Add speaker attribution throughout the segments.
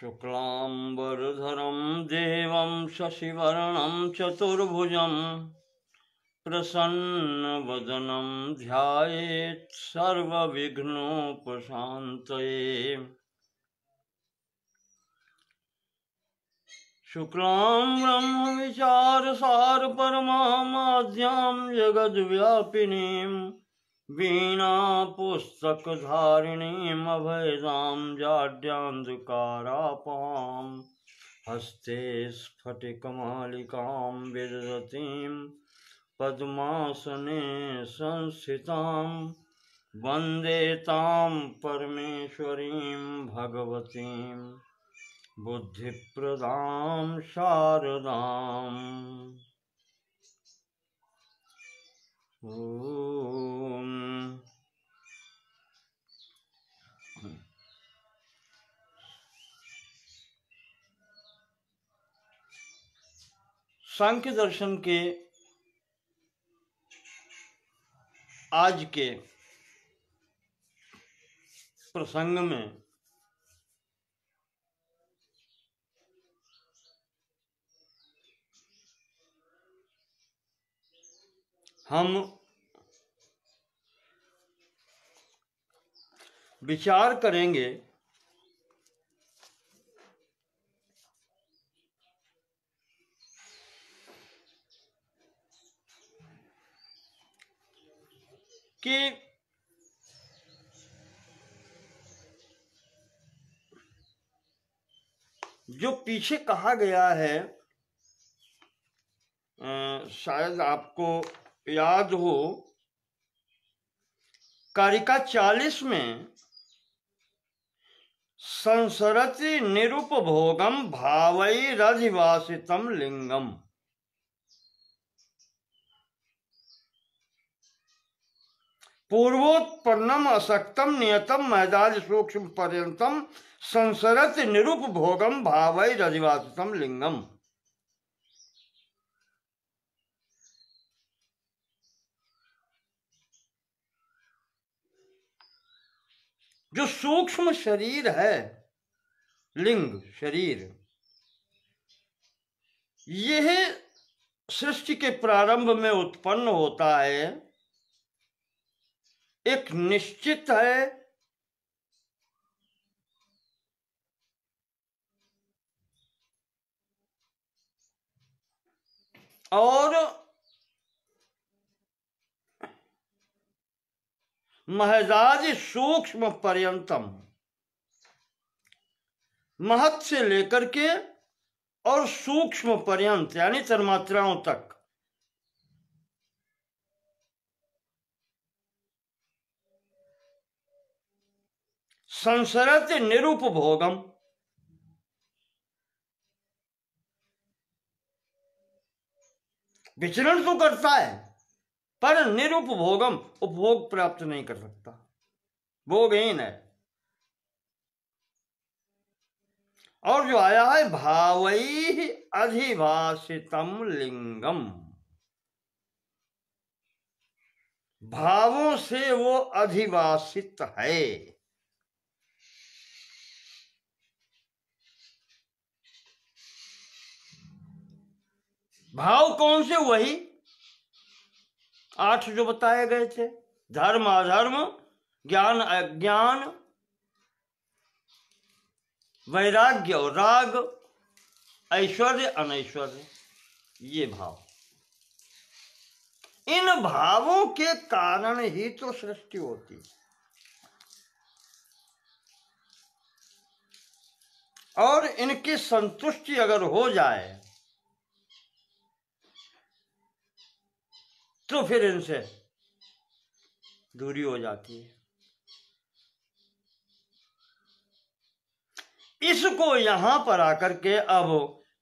Speaker 1: शुक्लांबरधरं देवं शशिवर्णं चतुर्भुजं प्रसन्नवदनं ध्यायेत् सर्वविघ्नोपशान्तये। शुक्लां ब्रह्मविचारसार परमाद्यां जगद्व्यापिनीं वीणापुस्तकधारिणीम् अभयदां जाड्यान्धकारापहां हस्ते स्फटिकमालिकां विदधतीं पद्मासने संस्थितां वन्दे तां परमेश्वरीं भगवतीं बुद्धिप्रदां शारदाम्। ओम सांख्य दर्शन के आज के प्रसंग में हम विचार करेंगे कि जो पीछे कहा गया है, शायद आपको याद हो, कारिका 40 में संसरति निरुपभोगम भावैरधिवासितम लिंगम, पूर्वोत्पन्नम असक्तम नियतम मैदाज सूक्ष्म पर्यंतम संसरति निरुपभोगम भावैरधिवासितम लिंगम। जो सूक्ष्म शरीर है, लिंग शरीर, यह सृष्टि के प्रारंभ में उत्पन्न होता है, एक निश्चित है, और महदाज सूक्ष्म पर्यंतम, महत से लेकर के और सूक्ष्म पर्यंत यानी तन्मात्राओं तक संसरत निरुपभोगम, विचरण तो करता है पर निरुपभोगम, उपभोग प्राप्त नहीं कर सकता, भोगहीन है। और जो आया है भावैः अधिवासितम लिंगम, भावों से वो अधिवासित है। भाव कौन से? वही 8 जो बताए गए थे, धर्म अधर्म, ज्ञान अज्ञान, वैराग्य और राग, ऐश्वर्य अनैश्वर्य, ये भाव। इन भावों के कारण ही तो सृष्टि होती है। और इनकी संतुष्टि अगर हो जाए तो फिर इनसे दूरी हो जाती है। इसको यहां पर आकर के अब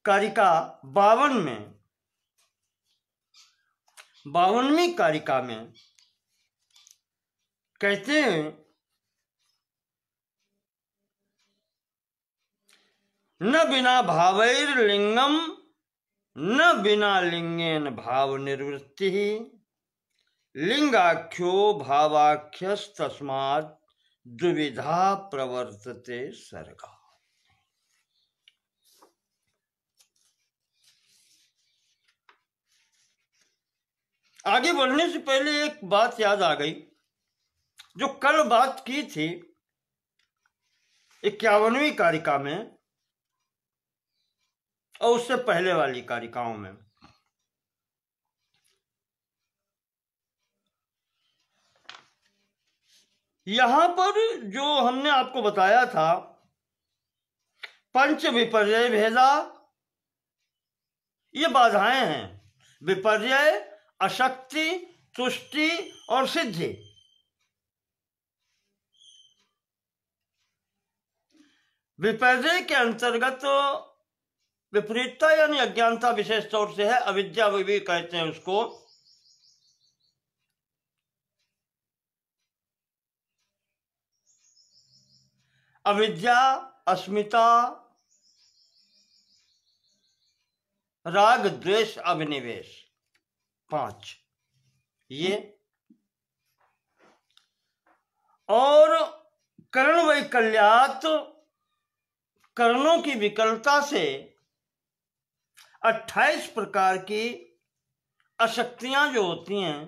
Speaker 1: कारिका 52 में, 52वीं कारिका में कहते हैं, न बिना भावैर्लिंगम न बिना लिंगेन भाव निवृत्ति, लिंगाख्यो भावाख्यस्तस्मात् द्विविधा प्रवर्तते सर्गा। आगे बढ़ने से पहले एक बात याद आ गई, जो कल बात की थी 51वीं कारिका में और उससे पहले वाली कारिकाओं में। यहां पर जो हमने आपको बताया था, पंच विपर्य भेदा, ये बाधाएं हैं। विपर्य, अशक्ति, तुष्टि और सिद्धि। विपर्य के अंतर्गत विपरीतता यानी अज्ञानता विशेष तौर से है, अविद्या भी कहते हैं उसको। अविद्या, अस्मिता, राग, द्वेष, अभिनिवेश, 5 ये। और कर्ण वैकल्यात, कर्णों की विकलता से 28 प्रकार की अशक्तियां जो होती हैं,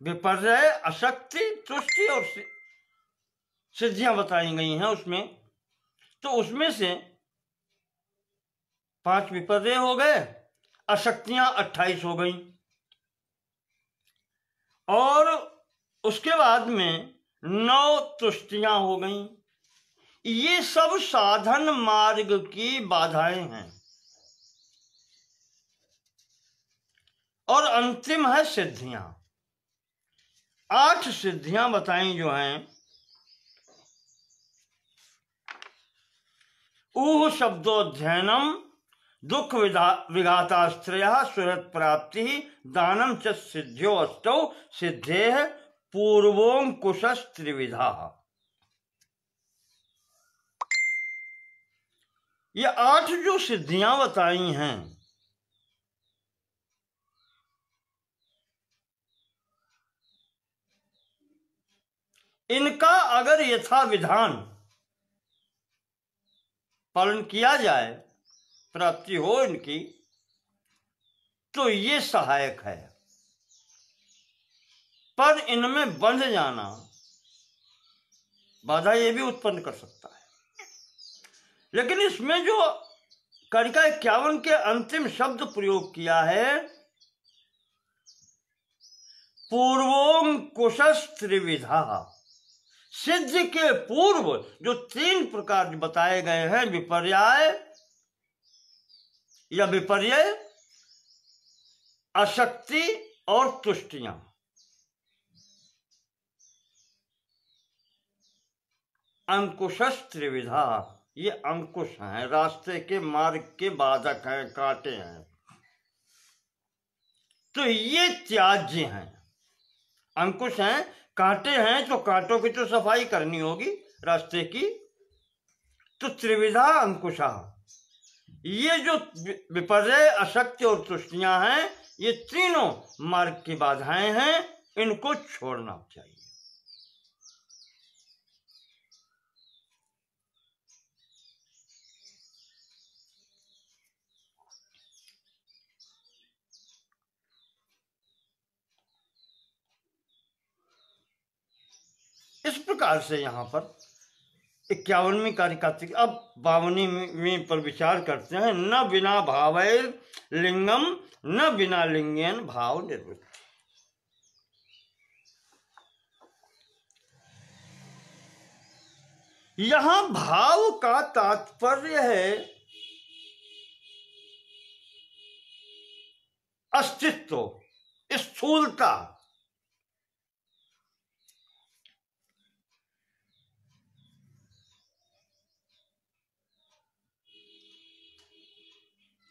Speaker 1: विपर्य, अशक्ति, तुष्टि और सिद्धियां बताई गई हैं उसमें। तो उसमें से 5 विपर्य हो गए, अशक्तियां 28 हो गई, और उसके बाद में 9 तुष्टियां हो गई। ये सब साधन मार्ग की बाधाएं हैं। और अंतिम है सिद्धियां। 8 सिद्धियां बताई जो हैं। ऊह शब्दोध्ययनम, दुख विघाताश्रय, सुहृत प्राप्ति, दानम च सिद्ध्यो अष्टौ सिद्धे पूर्वोंकुश त्रिविधा। ये 8 जो सिद्धियां बताई हैं, इनका अगर यथा विधान पालन किया जाए, प्राप्ति हो इनकी, तो ये सहायक है। पर इनमें बंध जाना बाधा ये भी उत्पन्न कर सकता है। लेकिन इसमें जो कारिका 51 के अंतिम शब्द प्रयोग किया है, पूर्वोंकुश त्रिविधा, सिद्धि के पूर्व जो 3 प्रकार बताए गए हैं, विपर्याय या विपर्य, अशक्ति और तुष्टियां, अंकुश त्रिविधा, ये अंकुश हैं, रास्ते के मार्ग के बाधक हैं, कांटे हैं। तो ये त्याज्य हैं। अंकुश हैं, कांटे हैं, तो कांटों की तो सफाई करनी होगी रास्ते की। तो त्रिविधा अंकुशा, ये जो विपर्य, अशक्ति और तुष्टियां हैं, ये तीनों मार्ग की बाधाएं हैं, इनको छोड़ना चाहिए। इस प्रकार से यहां पर 51वीं कारिका। अब 52वीं पर विचार करते हैं। न बिना भावैर लिंगम, न बिना लिंगेन भाव निर्वृत्ति। यहां भाव का तात्पर्य है अस्तित्व, स्थूलता।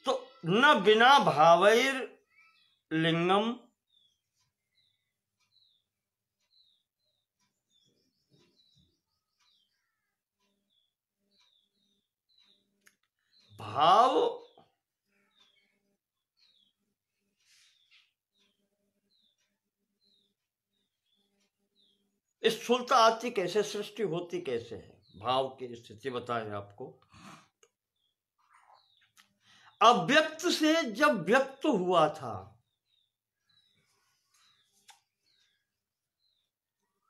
Speaker 1: तो न बिना भावैर लिंगम, भाव स्थूलता आती कैसे, सृष्टि होती कैसे है। भाव की स्थिति बताए आपको। अव्यक्त से जब व्यक्त हुआ था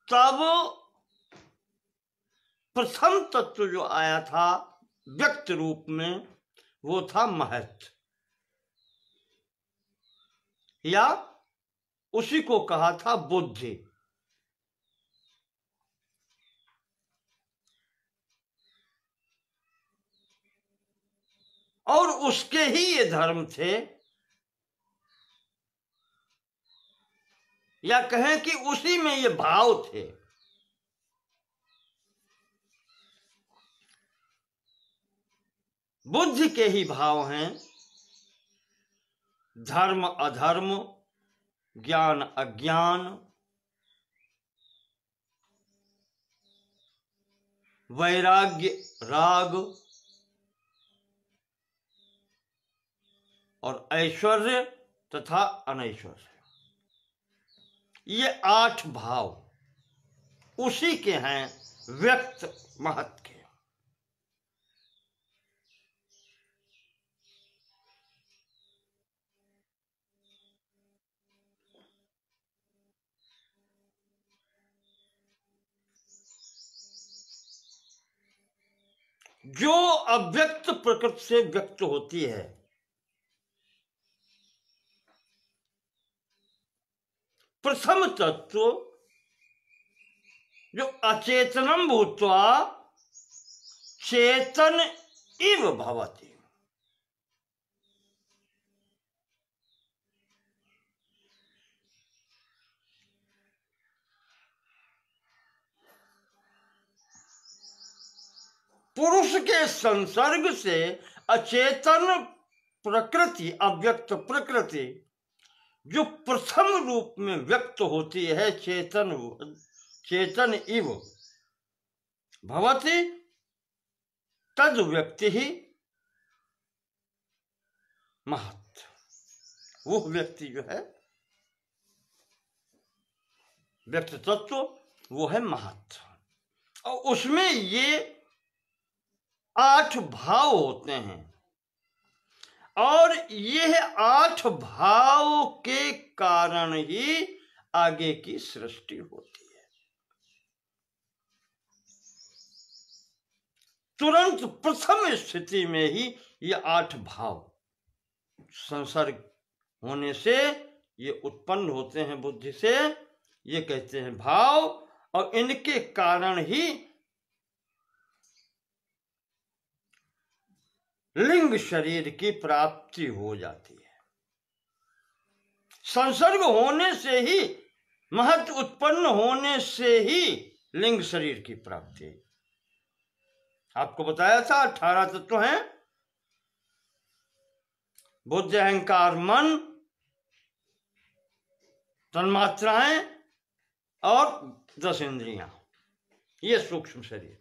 Speaker 1: तब प्रथम तत्व जो आया था व्यक्त रूप में वो था महत्, या उसी को कहा था बुद्धि। और उसके ही ये धर्म थे, या कहें कि उसी में ये भाव थे। बुद्धि के ही भाव हैं धर्म अधर्म, ज्ञान अज्ञान, वैराग्य राग और ऐश्वर्य तथा अनैश्वर्य। ये 8 भाव उसी के हैं व्यक्त महत् के। जो अव्यक्त प्रकृति से व्यक्त होती है, प्रथम तत्व जो अचेतनम भूत्वा चेतन इव भवति, पुरुष के संसर्ग से अचेतन प्रकृति, अव्यक्त प्रकृति जो प्रथम रूप में व्यक्त होती है चेतन इव भवति, तद व्यक्ति ही महत्। वो व्यक्ति जो है व्यक्त तत्व वो है महत्। और उसमें ये 8 भाव होते हैं, और यह 8 भाव के कारण ही आगे की सृष्टि होती है। तुरंत प्रथम स्थिति में ही ये 8 भाव संसर्ग होने से ये उत्पन्न होते हैं बुद्धि से, ये कहते हैं भाव। और इनके कारण ही लिंग शरीर की प्राप्ति हो जाती है। संसर्ग होने से ही, महत् उत्पन्न होने से ही लिंग शरीर की प्राप्ति। आपको बताया था 18 तत्व हैं, बुद्धि अहंकार मन, तन्मात्राएं और 10 इंद्रियां, ये सूक्ष्म शरीर।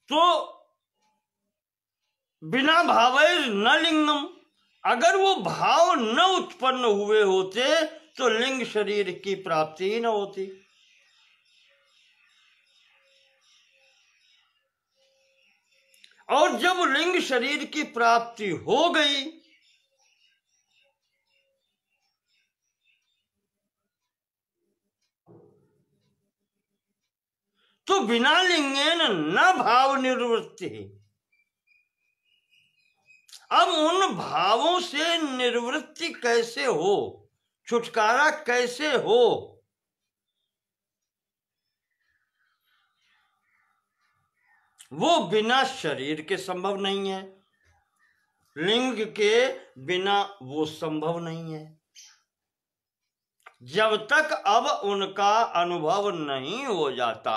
Speaker 1: तो बिना भावैर न लिंगम, अगर वो भाव न उत्पन्न हुए होते तो लिंग शरीर की प्राप्ति ही न होती। और जब लिंग शरीर की प्राप्ति हो गई तो बिना लिंगेन न भाव निर्वृत्ति। अब उन भावों से निर्वृत्ति कैसे हो, छुटकारा कैसे हो? वो बिना शरीर के संभव नहीं है, लिंग के बिना वो संभव नहीं है। जब तक अब उनका अनुभव नहीं हो जाता,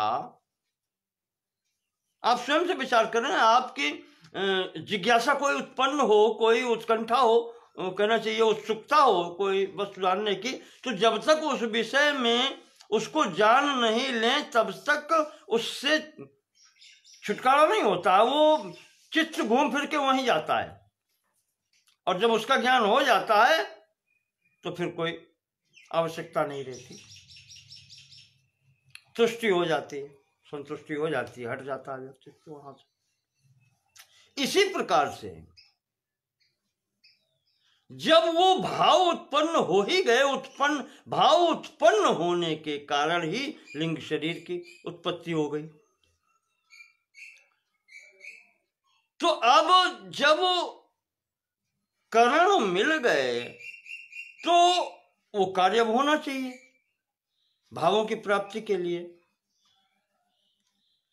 Speaker 1: आप स्वयं से विचार करें, आपकी जिज्ञासा कोई उत्पन्न हो, कोई उत्कंठा हो, कहना चाहिए उत्सुकता हो कोई वस्तु जानने की, तो जब तक उस विषय में उसको जान नहीं लें तब तक उससे छुटकारा नहीं होता। वो चित्त घूम फिर के वहीं जाता है, और जब उसका ज्ञान हो जाता है तो फिर कोई आवश्यकता नहीं रहती। तुष्टि हो जाती है, संतुष्टि हो जाती है, हट जाता है व्यक्तित्व वहां से। इसी प्रकार से जब वो भाव उत्पन्न हो ही गए, भाव उत्पन्न होने के कारण ही लिंग शरीर की उत्पत्ति हो गई। तो अब जब करण मिल गए तो वो कार्य होना चाहिए भावों की प्राप्ति के लिए।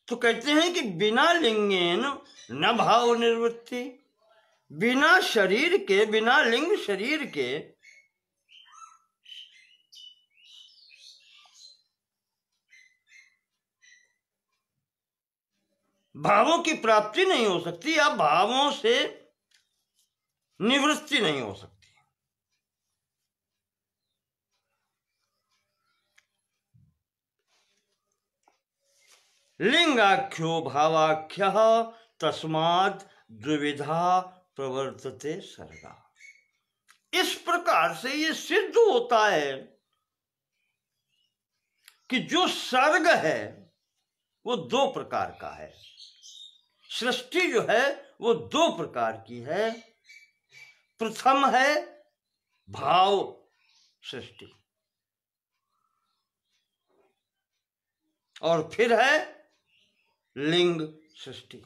Speaker 1: तो कहते हैं कि बिना लिंगेन न भाव निवृत्ति, बिना शरीर के, बिना लिंग शरीर के भावों की प्राप्ति नहीं हो सकती या भावों से निवृत्ति नहीं हो सकती। लिंगाख्यो भावाख्य तस्मात् द्विविधा प्रवर्तते सर्गा। इस प्रकार से ये सिद्ध होता है कि जो सर्ग है वो दो प्रकार का है। सृष्टि जो है वो दो प्रकार की है। प्रथम है भाव सृष्टि और फिर है लिंग सृष्टि।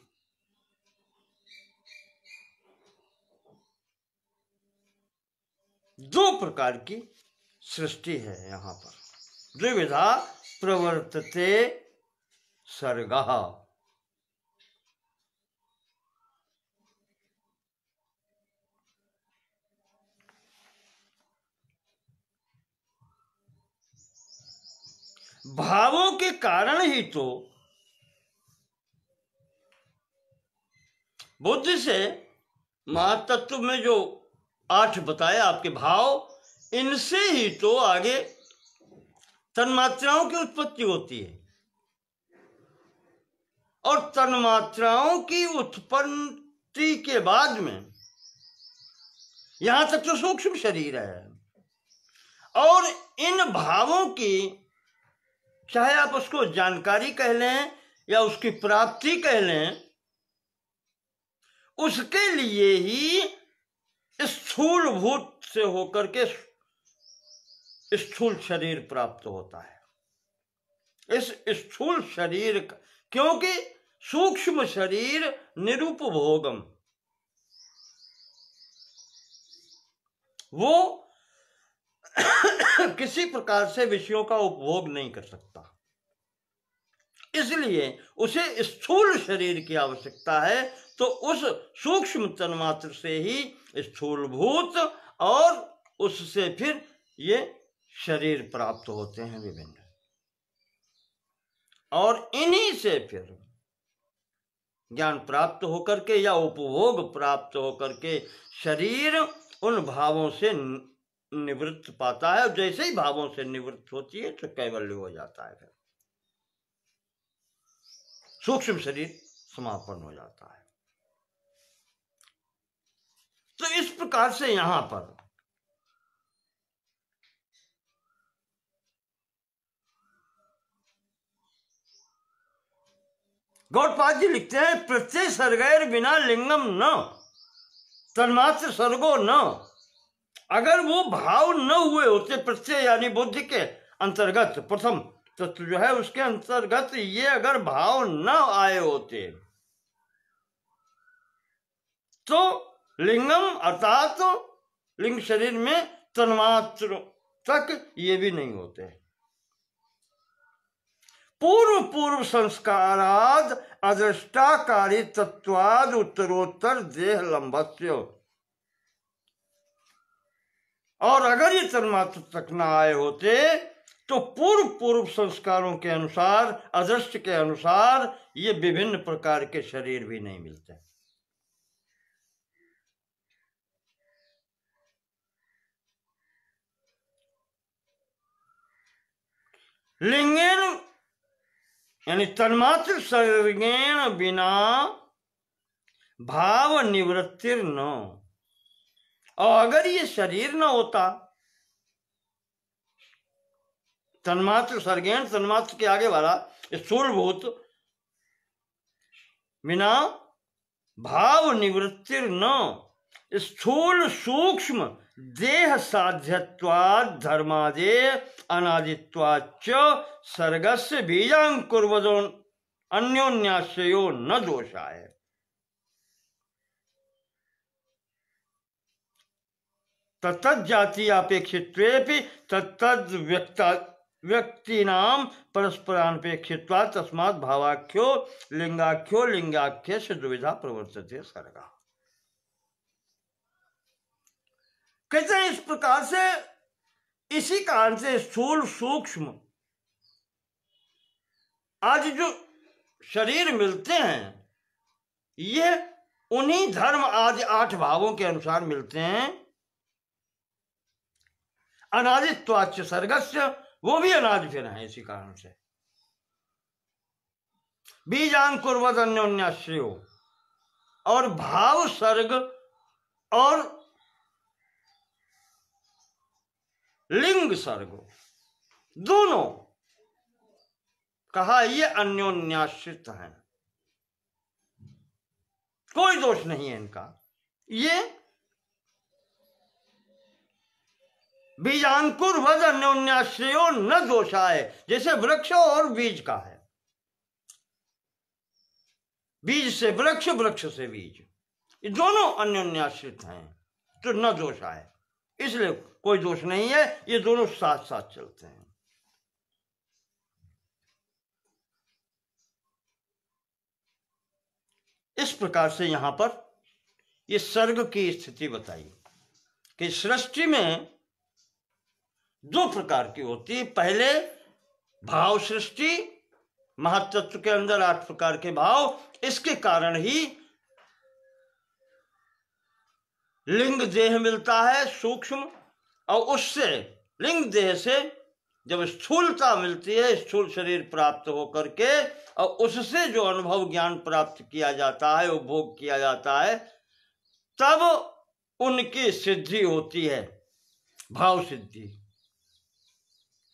Speaker 1: दो प्रकार की सृष्टि है यहां पर। द्विविधा प्रवर्तते सर्गः। भावों के कारण ही तो बुद्धि से महातत्व में जो 8 बताए आपके भाव, इनसे ही तो आगे तन्मात्राओं की उत्पत्ति होती है। और तन्मात्राओं की उत्पत्ति के बाद में यहां तक तो सूक्ष्म शरीर है। और इन भावों की चाहे आप उसको जानकारी कह लें या उसकी प्राप्ति कह लें, उसके लिए ही स्थूल भूत से होकर के स्थूल शरीर प्राप्त होता है। इस स्थूल शरीर का, क्योंकि सूक्ष्म शरीर निरुपभोगम, वो किसी प्रकार से विषयों का उपभोग नहीं कर सकता, इसलिए उसे स्थूल शरीर की आवश्यकता है। तो उस सूक्ष्म तन्मात्र से ही स्थूलभूत और उससे फिर ये शरीर प्राप्त होते हैं विभिन्न, और इन्हीं से फिर ज्ञान प्राप्त होकर के या उपभोग प्राप्त होकर के शरीर उन भावों से निवृत्त पाता है। और जैसे ही भावों से निवृत्त होती है तो कैवल्य हो जाता है, फिर सूक्ष्म शरीर समापन हो जाता है। तो इस प्रकार से यहां पर गौड़पाद जी लिखते हैं, प्रत्यय सर्गैर बिना लिंगम न तन्मात्र सर्गो न। अगर वो भाव न हुए होते प्रत्यय यानी बुद्धि के अंतर्गत, प्रथम तत्व जो है उसके अंतर्गत ये अगर भाव न आए होते तो लिंगम अर्थात लिंग शरीर में तन्मात्र तक ये भी नहीं होते। पूर्व पूर्व संस्काराद अदृष्टाकारी तत्वाद उत्तरोत्तर देह लंबस्य। और अगर ये तन्मात्र तक न आए होते तो पूर्व पूर्व संस्कारों के अनुसार, अदृष्ट के अनुसार ये विभिन्न प्रकार के शरीर भी नहीं मिलते। लिंगेन यानी तन्मात्र सर्गेण बिना भाव निवृत्तिर न। और अगर ये शरीर न होता तन्मात्र सर्गेण, तन्मात्र के आगे वाला स्थूलभूत बिना भाव निवृत्तिर न स्थूल सूक्ष्म देह साध्यत्वाद धर्मादे अनादित्वाच्च सर्गस्य बीजांकुर्वदो अन्योन्याश्रयो न दोषाय। तत्तद जाति अपेक्षित्वेपि तत्तद व्यक्तीनां परस्परानपेक्षित्वात् तस्मात् भावाख्यो लिंगाख्य से दुविधा प्रवर्तते सर्गा। कहते हैं इस प्रकार से, इसी कारण से स्थूल सूक्ष्म आज जो शरीर मिलते हैं ये उन्हीं धर्म आदि 8 भावों के अनुसार मिलते हैं। अनादित्वाच्च सर्गस्य, वो भी अनादि फिर हैं। इसी कारण से बीजांकुर्वद अन्योन्याश्रयो, और भाव सर्ग और लिंग सर्ग दोनों कहा ये अन्योन्याश्रित हैं, कोई दोष नहीं है इनका। ये बीजांकुर वद अन्योन्याश्रयो न दोषाय, जैसे वृक्ष और बीज का है, बीज से वृक्ष, वृक्ष से बीज, ये दोनों अन्योन्याश्रित हैं तो न दोषाय, इसलिए कोई दोष नहीं है, ये दोनों साथ साथ चलते हैं। इस प्रकार से यहां पर ये सर्ग की स्थिति बताई कि सृष्टि में 2 प्रकार की होती है। पहले भाव सृष्टि, महातत्व के अंदर 8 प्रकार के भाव, इसके कारण ही लिंग देह मिलता है सूक्ष्म, और उससे लिंग देह से जब स्थूलता मिलती है, स्थूल शरीर प्राप्त होकर के, और उससे जो अनुभव ज्ञान प्राप्त किया जाता है, उपभोग किया जाता है, तब उनकी सिद्धि होती है भाव सिद्धि।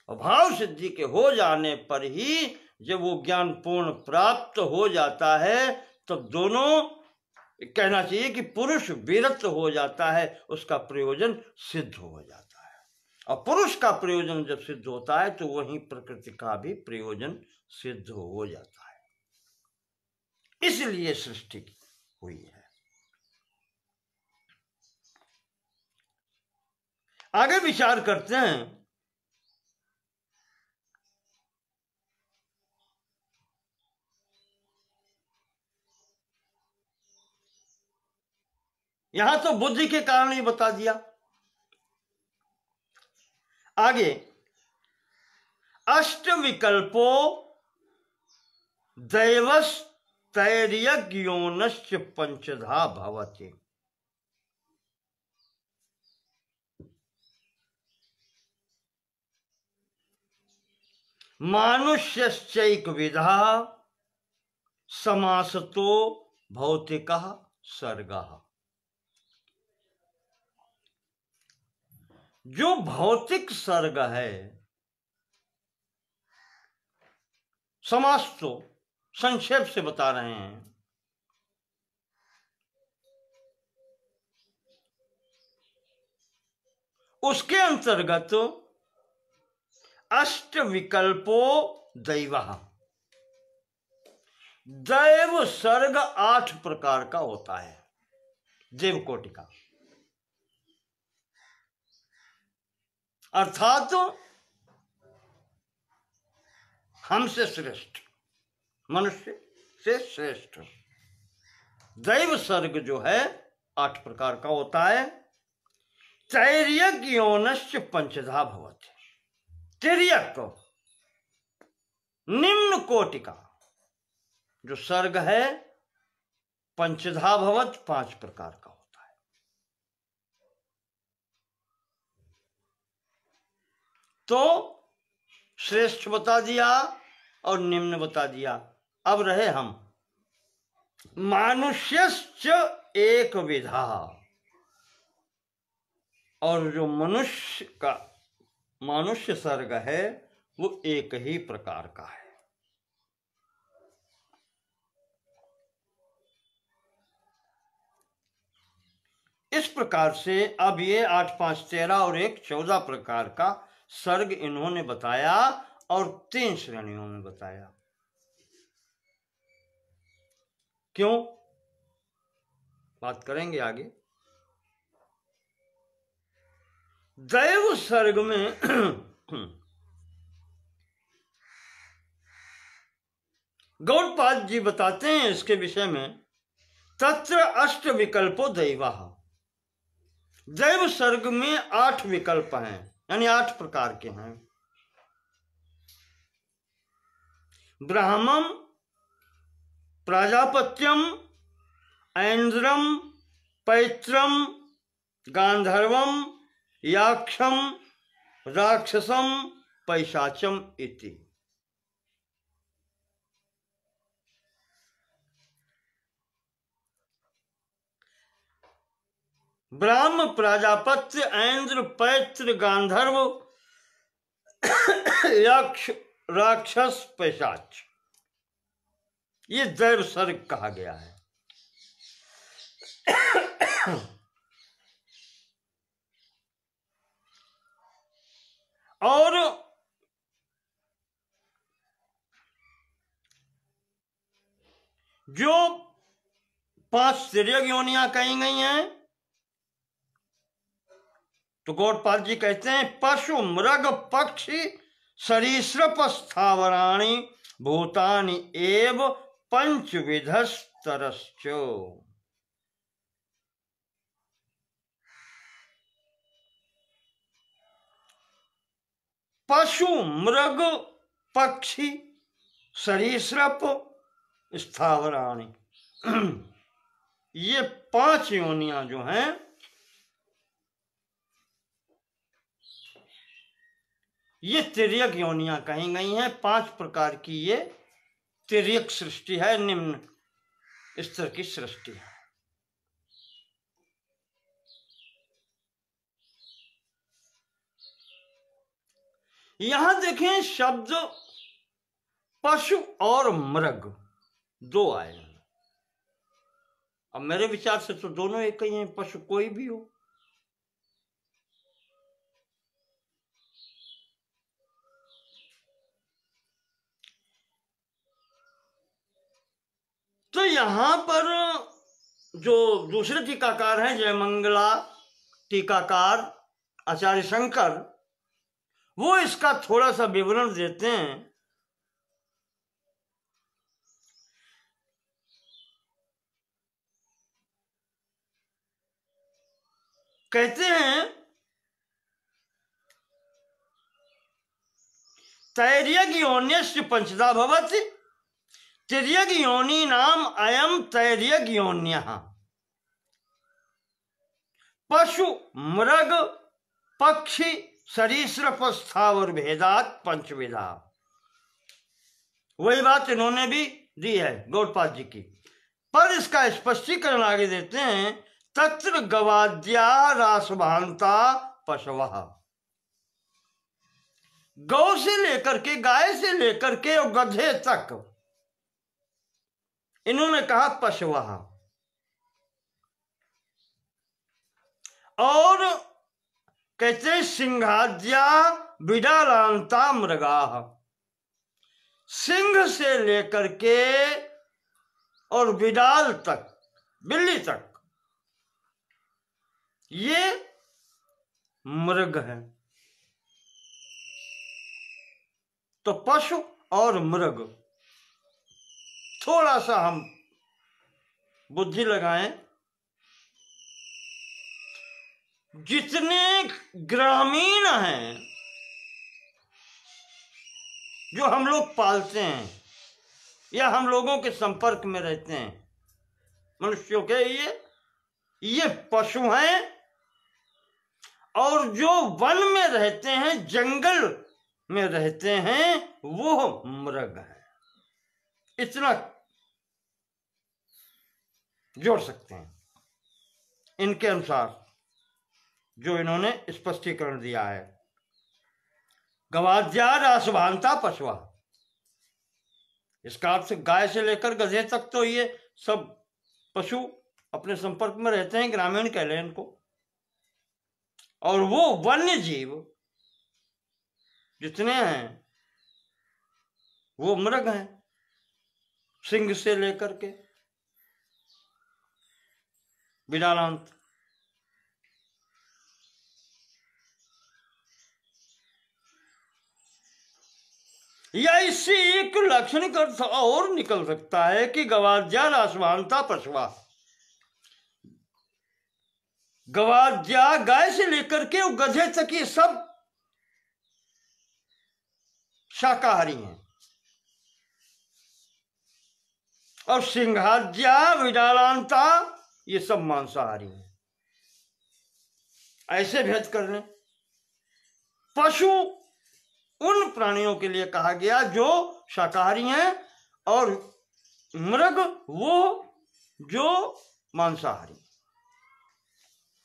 Speaker 1: और भाव सिद्धि के हो जाने पर ही जब वो ज्ञान पूर्ण प्राप्त हो जाता है, तब दोनों कहना चाहिए कि पुरुष विरत हो जाता है, उसका प्रयोजन सिद्ध हो जाता है। और पुरुष का प्रयोजन जब सिद्ध होता है तो वहीं प्रकृति का भी प्रयोजन सिद्ध हो जाता है। इसलिए सृष्टि हुई है। आगे विचार करते हैं। यहां तो बुद्धि के कारण ही बता दिया। आगे अष्ट विकल्पो दैवस्तैर्यज्ञोनश्च पंचधा भवति। मानुष्यश्चैक विधा समासतो भौतिकः सर्गः। जो भौतिक सर्ग है, समास तो संक्षेप से बता रहे हैं। उसके अंतर्गत अष्ट विकल्पो दैवः, दैव सर्ग 8 प्रकार का होता है, देवकोटि का, अर्थात हमसे श्रेष्ठ, मनुष्य से श्रेष्ठ दैव सर्ग जो है 8 प्रकार का होता है। तैर्यज्ञोनश्च पंचधा भवति। तिर्यक निम्न कोटि का जो सर्ग है पंचधा भवत 5 प्रकार का होता है। तो श्रेष्ठ बता दिया और निम्न बता दिया। अब रहे हम मानुष्यश्च एक विधा, और जो मनुष्य का मानुष्य सर्ग है वो एक ही प्रकार का है। इस प्रकार से अब ये 8, 5, 13 और 1, 14 प्रकार का सर्ग इन्होंने बताया और 3 श्रेणियों में बताया। क्यों, बात करेंगे आगे। दैव सर्ग में गौड़पाद जी बताते हैं इसके विषय में, तत्र अष्ट विकल्पो दैवा। दैव सर्ग में 8 विकल्प हैं, यानी 8 प्रकार के हैं। ब्राह्मम, प्राजापत्यम, ऐन्द्रम, पैत्रम, गांधर्वम, याक्षम, राक्षसम, पैशाचम इति। ब्राह्म, प्राजापत्य, ऐन्द्र, पैत्र, गांधर्व, यक्ष, राक्षस, पैशाच, ये दैव सर्ग कहा गया है। और जो 5 तिर्यक योनियां कही गई हैं, तो गौड़पाद जी कहते हैं पशु, मृग, पक्षी, सरीसृप, स्थावराणि, भूतानि एव पंचविधस्तरश्च। पशु, मृग, पक्षी, सरीसृप, स्थावराणि, ये 5 योनियां जो हैं, ये तिर्यक योनियां कही गई हैं। 5 प्रकार की ये तिर्यक सृष्टि है, निम्न स्तर की सृष्टि है। यहां देखें शब्द पशु और मृग 2 आए हैं। अब मेरे विचार से तो दोनों एक ही हैं, पशु कोई भी हो। तो यहां पर जो दूसरे टीकाकार हैं, जयमंगला टीकाकार आचार्य शंकर, वो इसका थोड़ा सा विवरण देते हैं। कहते हैं तैर्यक योन्यस्य पंचदा भवति, तिर्यक योनि नाम अयम तैर्यक योन्यः। पशु, मृग, पक्षी, सरीसृप, स्थावर भेदात पंचविधा। वही बात इन्होंने भी दी है गौड़पाद जी की, पर इसका स्पष्टीकरण आगे देते हैं, तत्र गवाद्या रासभान्ता पशवः। गौ से लेकर के, गाय से लेकर के और गधे तक इन्होंने कहा पशवः। और कहते हैं सिंहाद्या बिडालांता मृगाः। सिंह से लेकर के और बिडाल तक, बिल्ली तक, ये मृग है। तो पशु और मृग, थोड़ा सा हम बुद्धि लगाएं, जितने ग्रामीण हैं जो हम लोग पालते हैं या हम लोगों के संपर्क में रहते हैं मनुष्यों के, ये पशु हैं। और जो वन में रहते हैं, जंगल में रहते हैं, वो मृग है। इतना जोड़ सकते हैं इनके अनुसार जो इन्होंने स्पष्टीकरण दिया है। गवाद्या रासभानता पशुआ, इसका अर्थ गाय से लेकर गधे तक तो ये सब पशु अपने संपर्क में रहते हैं, ग्रामीण कह लें इनको। और वो वन्य जीव जितने हैं वो मृग हैं, सिंह से लेकर के विडालांत। या इससे एक लक्षणिक अर्थ और निकल सकता है कि गवाद्या रासवानता पशुआ, गवाद्या गाय से लेकर के गधे तक ये सब शाकाहारी हैं, और सिंहाद्या विडालांता ये सब मांसाहारी हैं। ऐसे भेद कर लें। पशु उन प्राणियों के लिए कहा गया जो शाकाहारी हैं, और मृग वो जो मांसाहारी।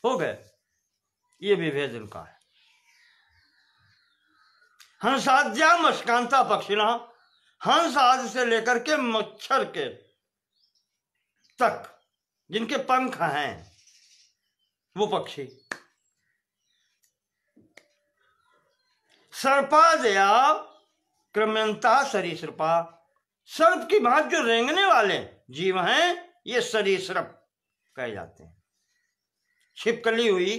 Speaker 1: हो गए, ये विभेद इनका है। हंसाद्या मस्कांता पक्षिणा, हंस आदि से लेकर के मच्छर के तक जिनके पंख हैं वो पक्षी। सर्पादया क्रम्यंता सरीसृपा, सर्प की भांति जो रेंगने वाले जीव हैं ये सरीसृप कहे जाते हैं। छिपकली हुई,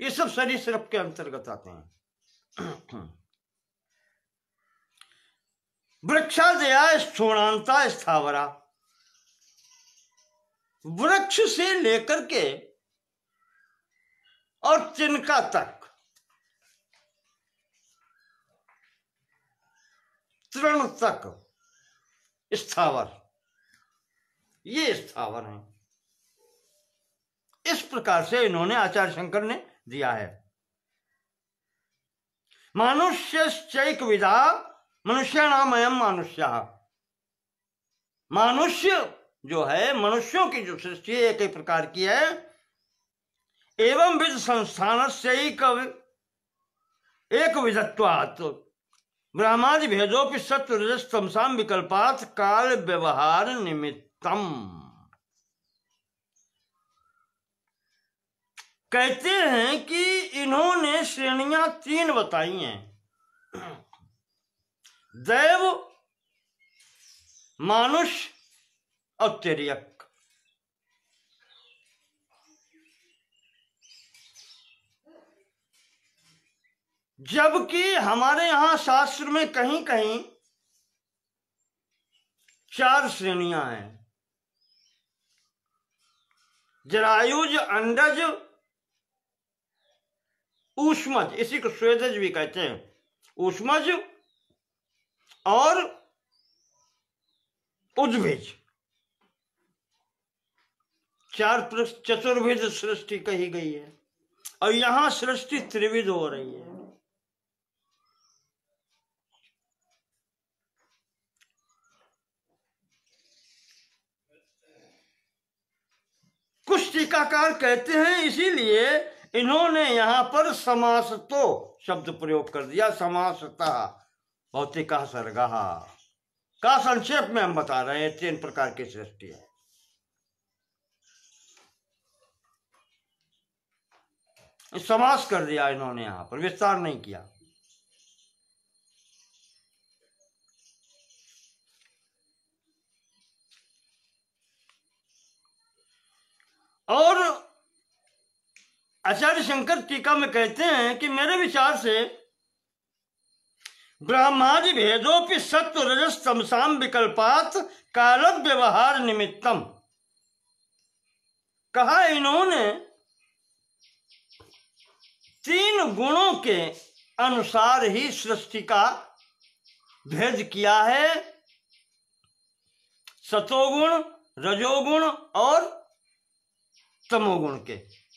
Speaker 1: ये सब सरीसृप के अंतर्गत आते हैं। वृक्षादया स्थूणांता स्थावरा, वृक्ष से लेकर के और तिनका तक, तृण तक स्थावर, ये स्थावर हैं। इस प्रकार से इन्होंने आचार्य शंकर ने दिया है। मानुष्यश्चैक विधा मनुष्याणाम अयम मानुष्य, मनुष्य जो है, मनुष्यों की जो सृष्टि एक एक प्रकार की है। एवं विध संस्थान से एक विधत्वात् ब्रह्मादि भेदोपि सत्व रजस तमसाम विकल्पात् काल व्यवहार निमित्तम। कहते हैं कि इन्होंने श्रेणियां तीन बताई हैं, दैव, मानुष और तिर्यक। जबकि हमारे यहां शास्त्र में कहीं कहीं चार श्रेणियां हैं, जरायुज, अंडज, ऊष्मज, इसी को स्वेदज भी कहते हैं, ऊष्मज और उद्भिज। चार चतुर्विध सृष्टि कही गई है, और यहां सृष्टि त्रिविध हो रही है। कुछ टीकाकार कहते हैं इसीलिए इन्होंने यहां पर समासतो शब्द प्रयोग कर दिया। समासता भौतिका सर्गा का संक्षेप में हम बता रहे हैं, तीन प्रकार की सृष्टि है। समास कर दिया इन्होंने, यहां पर विस्तार नहीं किया। और आचार्य शंकर टीका में कहते हैं कि मेरे विचार से ब्रह्मादि भेदोपि सत्व रजस तमसाम विकल्पात काल व्यवहार निमित्तम। कहा इन्होंने तीन गुणों के अनुसार ही सृष्टि का भेद किया है। सतोगुण, रजोगुण और तमोगुण के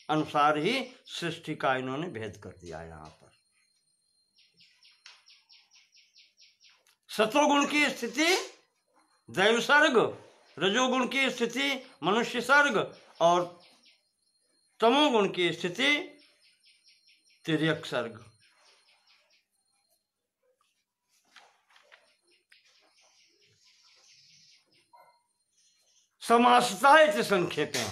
Speaker 1: अनुसार ही सृष्टि का इन्होंने भेद कर दिया। यहां पर सतोगुण की स्थिति दैव सर्ग, रजोगुण की स्थिति मनुष्य सर्ग और तमोगुण की स्थिति तिर्यक सर्ग। समासता इति संक्षेपें।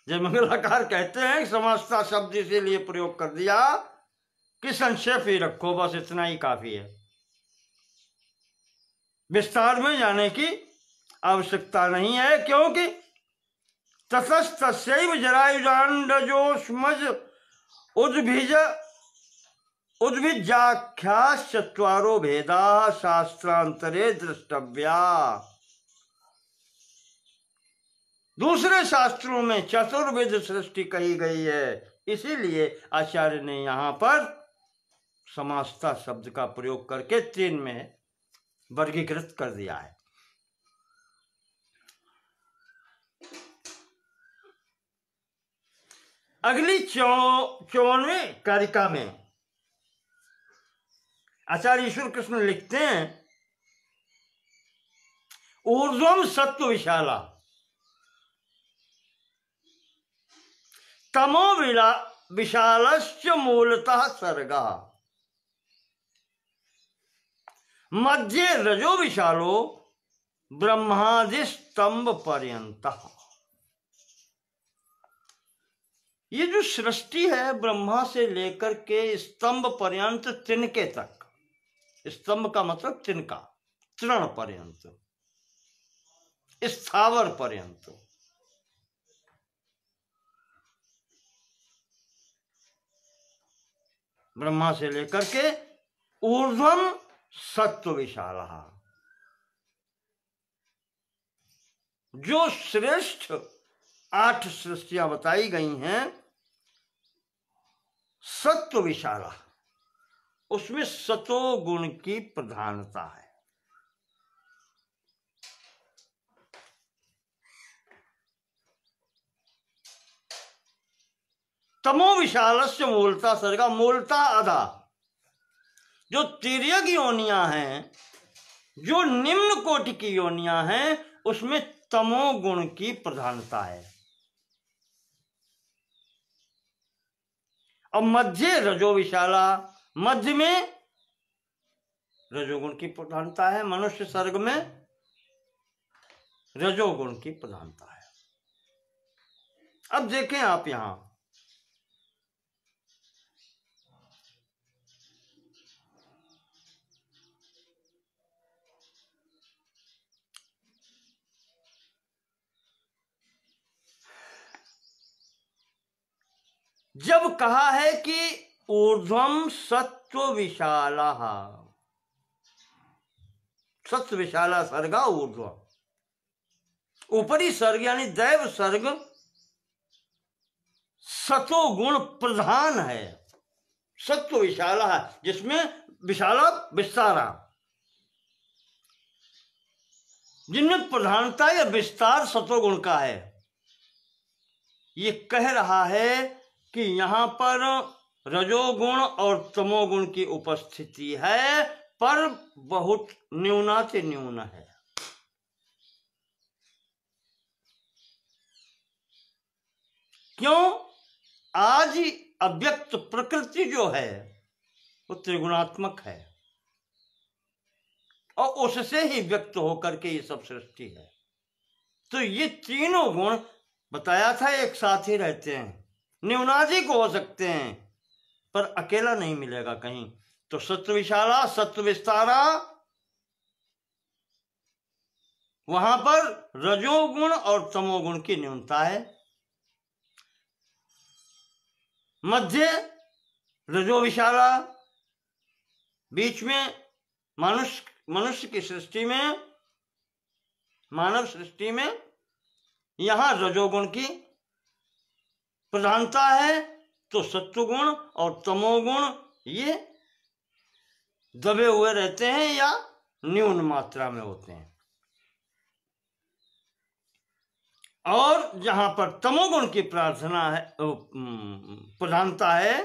Speaker 1: जय मंगलाकार कहते हैं समासता शब्द इसीलिए प्रयोग कर दिया कि संक्षेप ही रखो, बस इतना ही काफी है, विस्तार में जाने की आवश्यकता नहीं है। क्योंकि ततस्तस्यैव जरायुजाण्डजोष्मज उद्भिज्याख्याश्चत्वारो भेदाः शास्त्रांतरे द्रष्टव्या। दूसरे शास्त्रों में चतुर्विध सृष्टि कही गई है, इसीलिए आचार्य ने यहां पर समासता शब्द का प्रयोग करके 3 में वर्गीकृत कर दिया है। अगली 54वें कारिका में आचार्य ईश्वर कृष्ण लिखते हैं ऊर्ध्वम सत्व विशाला तमो विशालश्च मूलतः सर्गः मध्ये रजो विशालो ब्रह्मादि स्तंभ पर्यंतः। ये जो सृष्टि है ब्रह्मा से लेकर के स्तंभ पर्यंत, तिनके तक, स्तंभ का मतलब तिनका, तृण पर्यंत, स्थावर पर्यंत, ब्रह्मा से लेकर के ऊर्ध्वम सत्व विशाला, जो श्रेष्ठ 8 सृष्टियां बताई गई हैं, सत्व विशाला, उसमें सतो गुण की प्रधानता है। तमो विशालस्य मूलता सर्गा, मूलता आधा, जो तिर्यक योनियां हैं, जो निम्न कोटि की योनियां हैं, उसमें तमो गुण की प्रधानता है। अब मध्य रजो विशाला, मध्य में रजोगुण की प्रधानता है, मनुष्य सर्ग में रजोगुण की प्रधानता है। अब देखें आप यहां जब कहा है कि ऊर्ध्वम सत्व विशाला, सत्व विशाला सर्गा ऊर्ध्व, ऊपरी सर्ग यानी दैव सर्ग सतो गुण प्रधान है, सत्व विशाला है, जिसमें विशाला विस्तारा, जिनमें प्रधानता या विस्तार सतोगुण का है। ये कह रहा है कि यहां पर रजोगुण और तमोगुण की उपस्थिति है, पर बहुत न्यूनाति न्यून है। क्यों? आज अव्यक्त प्रकृति जो है वो त्रिगुणात्मक है और उससे ही व्यक्त होकर के ये सब सृष्टि है। तो ये तीनों गुण बताया था एक साथ ही रहते हैं, न्यूनाधिक हो सकते हैं पर अकेला नहीं मिलेगा कहीं। तो सत्व विशाला, सत्व विस्तारा, वहां पर रजोगुण और तमोगुण की न्यूनता है। मध्य रजो विशाला, बीच में मनुष्य की सृष्टि में, मानव सृष्टि में यहां रजोगुण की प्रधानता है, तो सत्वगुण और तमोगुण ये दबे हुए रहते हैं या न्यून मात्रा में होते हैं। और जहां पर तमोगुण की प्रार्थना है, प्रधानता है,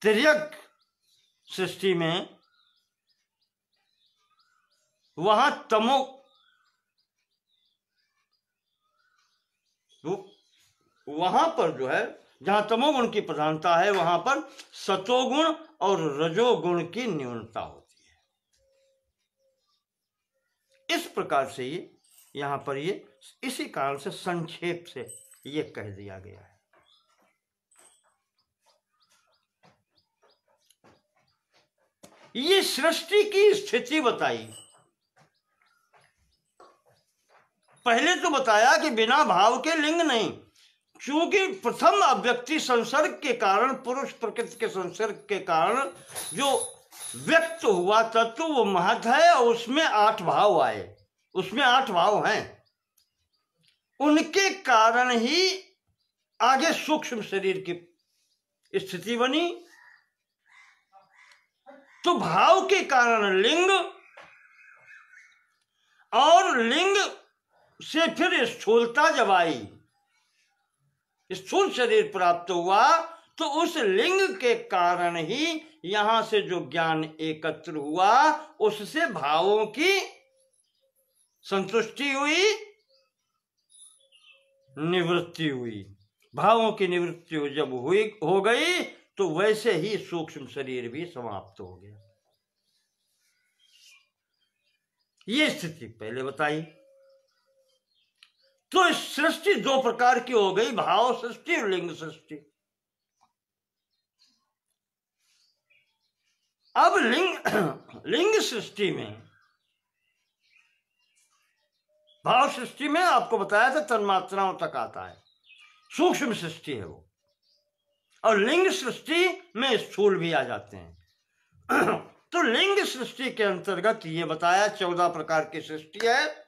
Speaker 1: तिर्यक सृष्टि में, वहां वहां पर जो है, जहां तमोगुण की प्रधानता है, वहां पर सतोगुण और रजोगुण की न्यूनता होती इस प्रकार से ये यहाँ पर ये इसी कारण से संक्षेप से ये कह दिया गया है। ये सृष्टि की स्थिति बताई। पहले तो बताया कि बिना भाव के लिंग नहीं, क्योंकि प्रथम अव्यक्ति संसर्ग के कारण, पुरुष प्रकृति के संसर्ग के कारण जो व्यक्त हुआ तत्व वो महत है और उसमें 8 भाव आए, उसमें 8 भाव हैं, उनके कारण ही आगे सूक्ष्म शरीर की स्थिति बनी। तो भाव के कारण लिंग, और लिंग से फिर स्थूलता जब आई, स्थूल शरीर प्राप्त हुआ, तो उस लिंग के कारण ही यहां से जो ज्ञान एकत्र हुआ उससे भावों की संतुष्टि हुई, निवृत्ति हुई। भावों की निवृत्ति जब हो गई तो वैसे ही सूक्ष्म शरीर भी समाप्त हो गया। ये स्थिति पहले बताई। तो सृष्टि 2 प्रकार की हो गई, भाव सृष्टि और लिंग सृष्टि। अब लिंग सृष्टि में, भाव सृष्टि में आपको बताया था तन्मात्राओं तक आता है, सूक्ष्म सृष्टि है वो, और लिंग सृष्टि में स्थूल भी आ जाते हैं। तो लिंग सृष्टि के अंतर्गत ये बताया 14 प्रकार की सृष्टि है।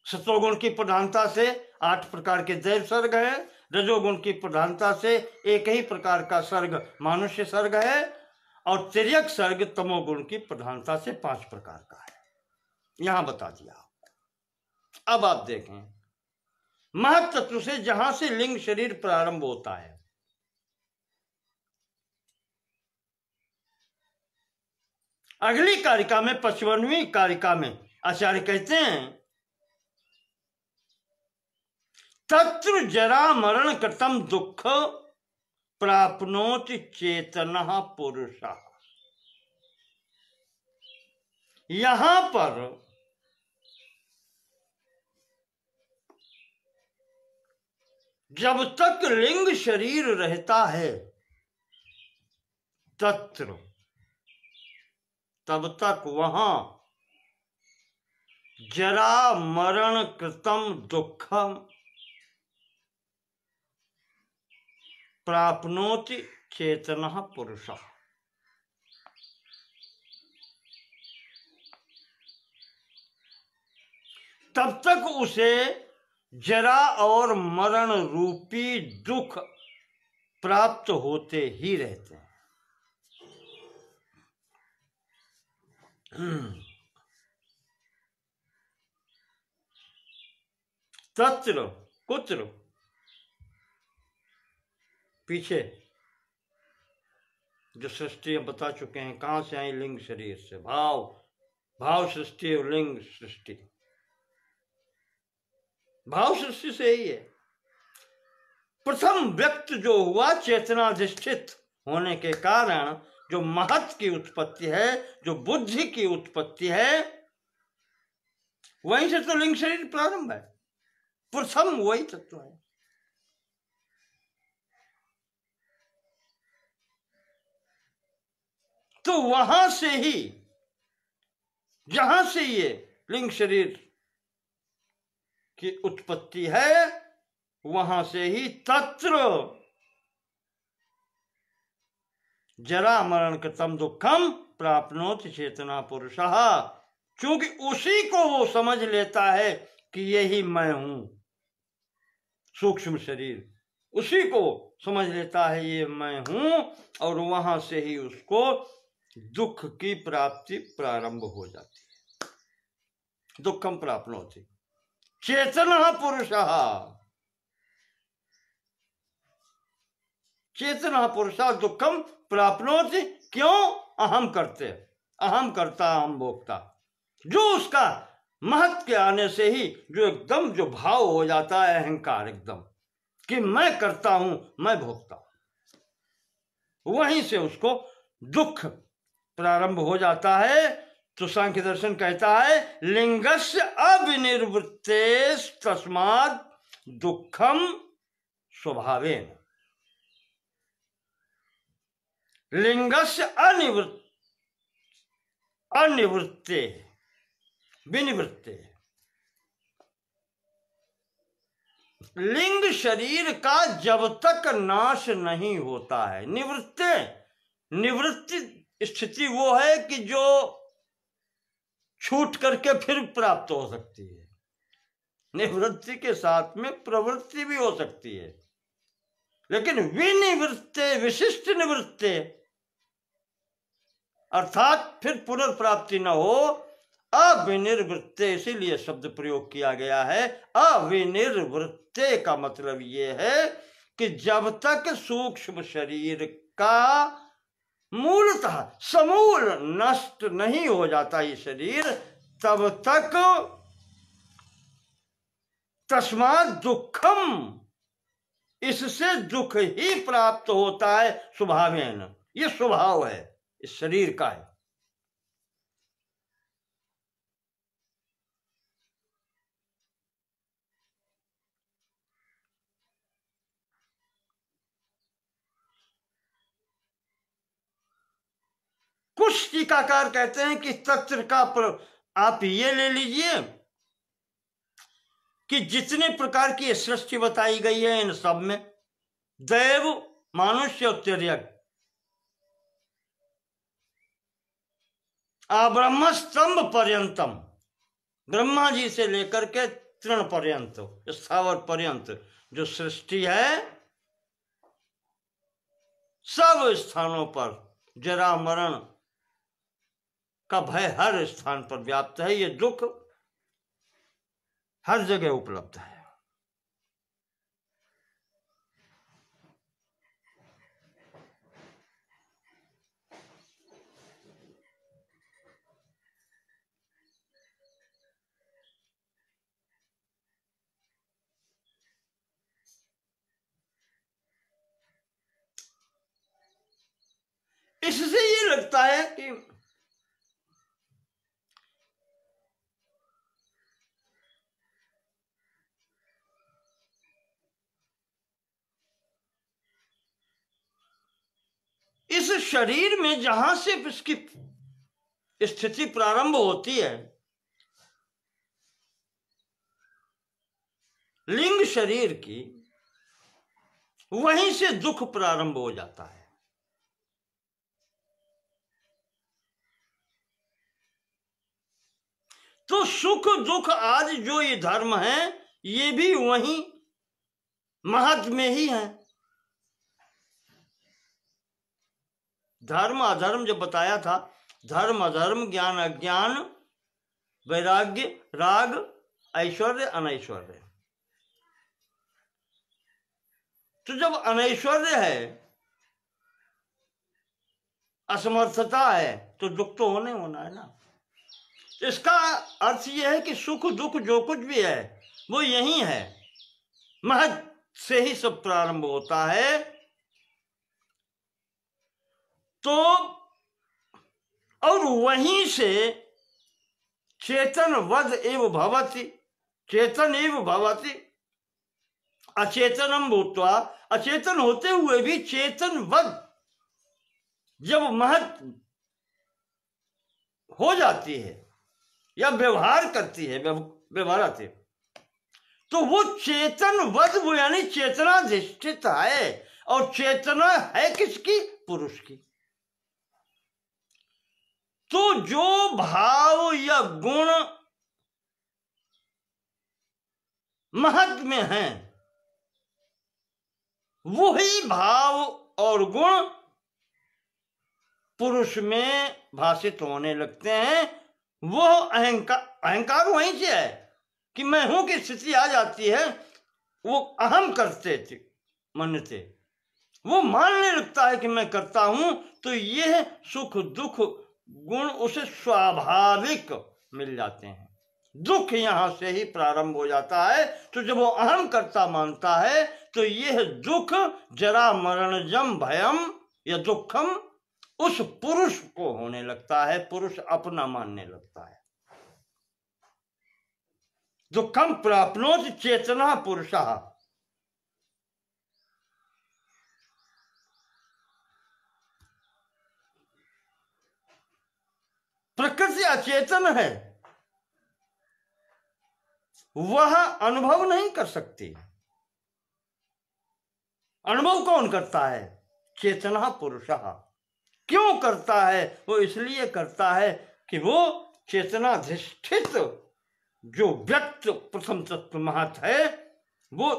Speaker 1: सतोगुण की प्रधानता से 8 प्रकार के दैव सर्ग है, रजोगुण की प्रधानता से एक ही प्रकार का सर्ग मानुष्य सर्ग है, और तिर्यक सर्ग तमोगुण की प्रधानता से 5 प्रकार का है। यहां बता दिया। अब आप देखें, महत् तत्व से जहां से लिंग शरीर प्रारंभ होता है, अगली कारिका में 55वीं कारिका में आचार्य कहते हैं, तत्र जरा मरण कृतम दुख प्राप्नोति चेतनः पुरुषः। यहां पर जब तक लिंग शरीर रहता है तत्र, तब तक वहां जरा मरण कृतम दुखम प्राप्नोति चेतनः पुरुषः। तब तक उसे जरा और मरण रूपी दुख प्राप्त होते ही रहते हैं। तत्र कुत्र, पीछे जो सृष्टि बता चुके हैं कहां से आई, लिंग शरीर से। भाव सृष्टि और लिंग सृष्टि, भाव सृष्टि से ही है। प्रथम व्यक्त जो हुआ चेतनाधिष्ठित होने के कारण जो महत् की उत्पत्ति है, जो बुद्धि की उत्पत्ति है, वहीं से तो लिंग शरीर प्रारंभ है। प्रथम वही तत्व है। तो वहां से ही, जहां से ये लिंग शरीर की उत्पत्ति है, वहां से ही तत्र जरा मरण कृतम दुखम प्राप्नोति चेतना पुरुषः। क्योंकि उसी को वो समझ लेता है कि यही मैं हूं, सूक्ष्म शरीर उसी को समझ लेता है ये मैं हूं, और वहां से ही उसको दुख की प्राप्ति प्रारंभ हो जाती है। दुखम प्राप्नोति चेतनः पुरुषः। चेतनः पुरुषः दुखम प्राप्नोति। क्यों? अहम करते, अहम करता अहम भोक्ता। जो उसका महत् के आने से ही जो एकदम जो भाव हो जाता है, अहंकार एकदम कि मैं करता हूं, मैं भोगता हूं, वहीं से उसको दुख प्रारंभ हो जाता है। तो सांख्य दर्शन कहता है लिंगस्य अविनिर्वृत्ते तस्मात् दुखम स्वभावेन। लिंगस्य अनिवृत्ते विनिवृत्ते, लिंग शरीर का जब तक नाश नहीं होता है, निवृत्ते, निवृत्ति स्थिति वो है कि जो छूट करके फिर प्राप्त हो सकती है। निवृत्ति के साथ में प्रवृत्ति भी हो सकती है, लेकिन विनिवृत्ते, विशिष्ट निवृत्ते, अर्थात फिर पुनर्प्राप्ति न हो, अविनिर्वृत्ते, इसीलिए शब्द प्रयोग किया गया है। अविनिर्वृत्ते का मतलब ये है कि जब तक सूक्ष्म शरीर का मूलतः समूल नष्ट नहीं हो जाता ये शरीर, तब तक तस्मात् दुखम, इससे दुख ही प्राप्त होता है स्वभावेन। ये स्वभाव है इस शरीर का है। कुछ टीकाकार कहते हैं कि तत्र का आप ये ले लीजिए कि जितने प्रकार की सृष्टि बताई गई है इन सब में दैव, मानुष्य और तिर्यक, ब्रह्म स्तंभ पर्यंतम, ब्रह्मा जी से लेकर के तृण पर्यंत, स्थावर पर्यंत जो सृष्टि है, सब स्थानों पर जरा मरण का भय हर स्थान पर व्याप्त है। ये दुख हर जगह उपलब्ध है। इससे ये लगता है कि इस शरीर में जहां से इसकी स्थिति प्रारंभ होती है, लिंग शरीर की, वहीं से दुख प्रारंभ हो जाता है। तो सुख दुख आदि जो ये धर्म है, ये भी वहीं महत में ही है। धर्म अधर्म जो बताया था, धर्म अधर्म, ज्ञान अज्ञान, वैराग्य राग, ऐश्वर्य अनैश्वर्य। तो जब अनैश्वर्य है, असमर्थता है, तो दुख तो होना है ना। इसका अर्थ यह है कि सुख दुख जो कुछ भी है वो यही है, महत से ही सब प्रारंभ होता है। तो और वहीं से चेतन वद एव भवति, चेतन एव भवति अचेतनम भूत्वा, अचेतन होते हुए भी चेतन वद जब महत हो जाती है या व्यवहार करती है, व्यवहाराते, तो वो चेतन वद, वो यानी चेतनाधिष्ठित है। और चेतना है किसकी? पुरुष की। तो जो भाव या गुण महत में है, वही भाव और गुण पुरुष में भाषित होने लगते हैं। वो अहंकार वहीं से है कि मैं हूं की स्थिति आ जाती है। वो अहम करते थे, मानते, वो मानने लगता है कि मैं करता हूं। तो ये सुख दुख गुण उसे स्वाभाविक मिल जाते हैं। दुख यहां से ही प्रारंभ हो जाता है। तो जब वो अहम करता मानता है, तो यह दुख जरा मरणजम भयम या दुखम उस पुरुष को होने लगता है, पुरुष अपना मानने लगता है। दुखम प्राप्नोति चेतना पुरुषः, प्रकृति अचेतन है, वह अनुभव नहीं कर सकती। अनुभव कौन करता है? चेतना पुरुषः। क्यों करता है? वो इसलिए करता है कि वो चेतनाधिष्ठित जो व्यक्त प्रथम तत्व महत है, वो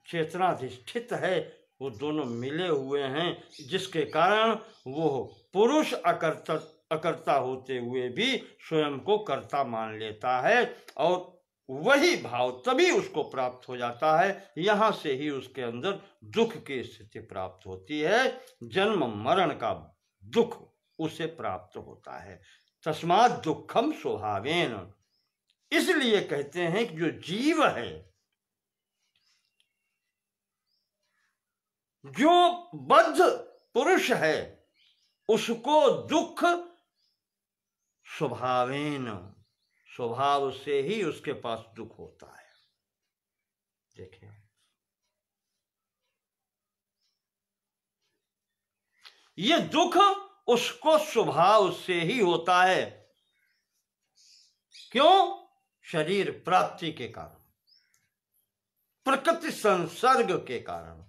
Speaker 1: चेतनाधिष्ठित है, वो दोनों मिले हुए हैं, जिसके कारण वो पुरुष अकर्ता होते हुए भी स्वयं को कर्ता मान लेता है, और वही भाव तभी उसको प्राप्त हो जाता है। यहां से ही उसके अंदर दुख की स्थिति प्राप्त होती है, जन्म मरण का दुख उसे प्राप्त होता है। तस्मात् दुखम स्वभावेन, इसलिए कहते हैं कि जो जीव है, जो बद्ध पुरुष है, उसको दुख स्वभावेन, स्वभाव से ही उसके पास दुख होता है। देखिए, ये दुख उसको स्वभाव से ही होता है। क्यों? शरीर प्राप्ति के कारण, प्रकृति संसर्ग के कारण।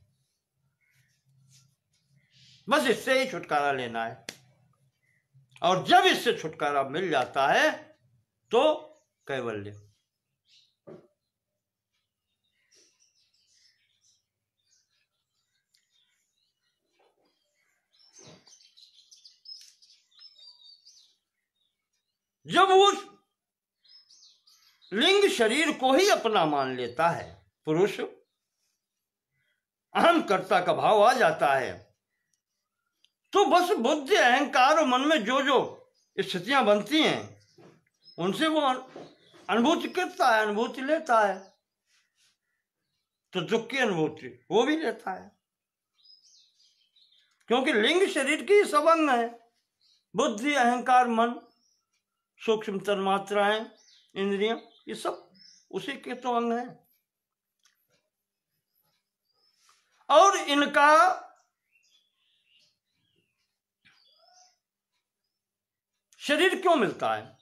Speaker 1: बस इससे ही छुटकारा लेना है, और जब इससे छुटकारा मिल जाता है तो कैवल्य। जब उस लिंग शरीर को ही अपना मान लेता है पुरुष, अहम कर्ता का भाव आ जाता है, तो बस बुद्धि अहंकार और मन में जो जो स्थितियां बनती हैं, उनसे वो अनुभूति करता है, अनुभूति लेता है। तो दुख की अनुभूति वो भी लेता है, क्योंकि लिंग शरीर की सब अंग है। बुद्धि अहंकार मन, सूक्ष्म तन्मात्राएं, इंद्रियां, ये सब उसी के तो अंग हैं। और इनका शरीर क्यों मिलता है,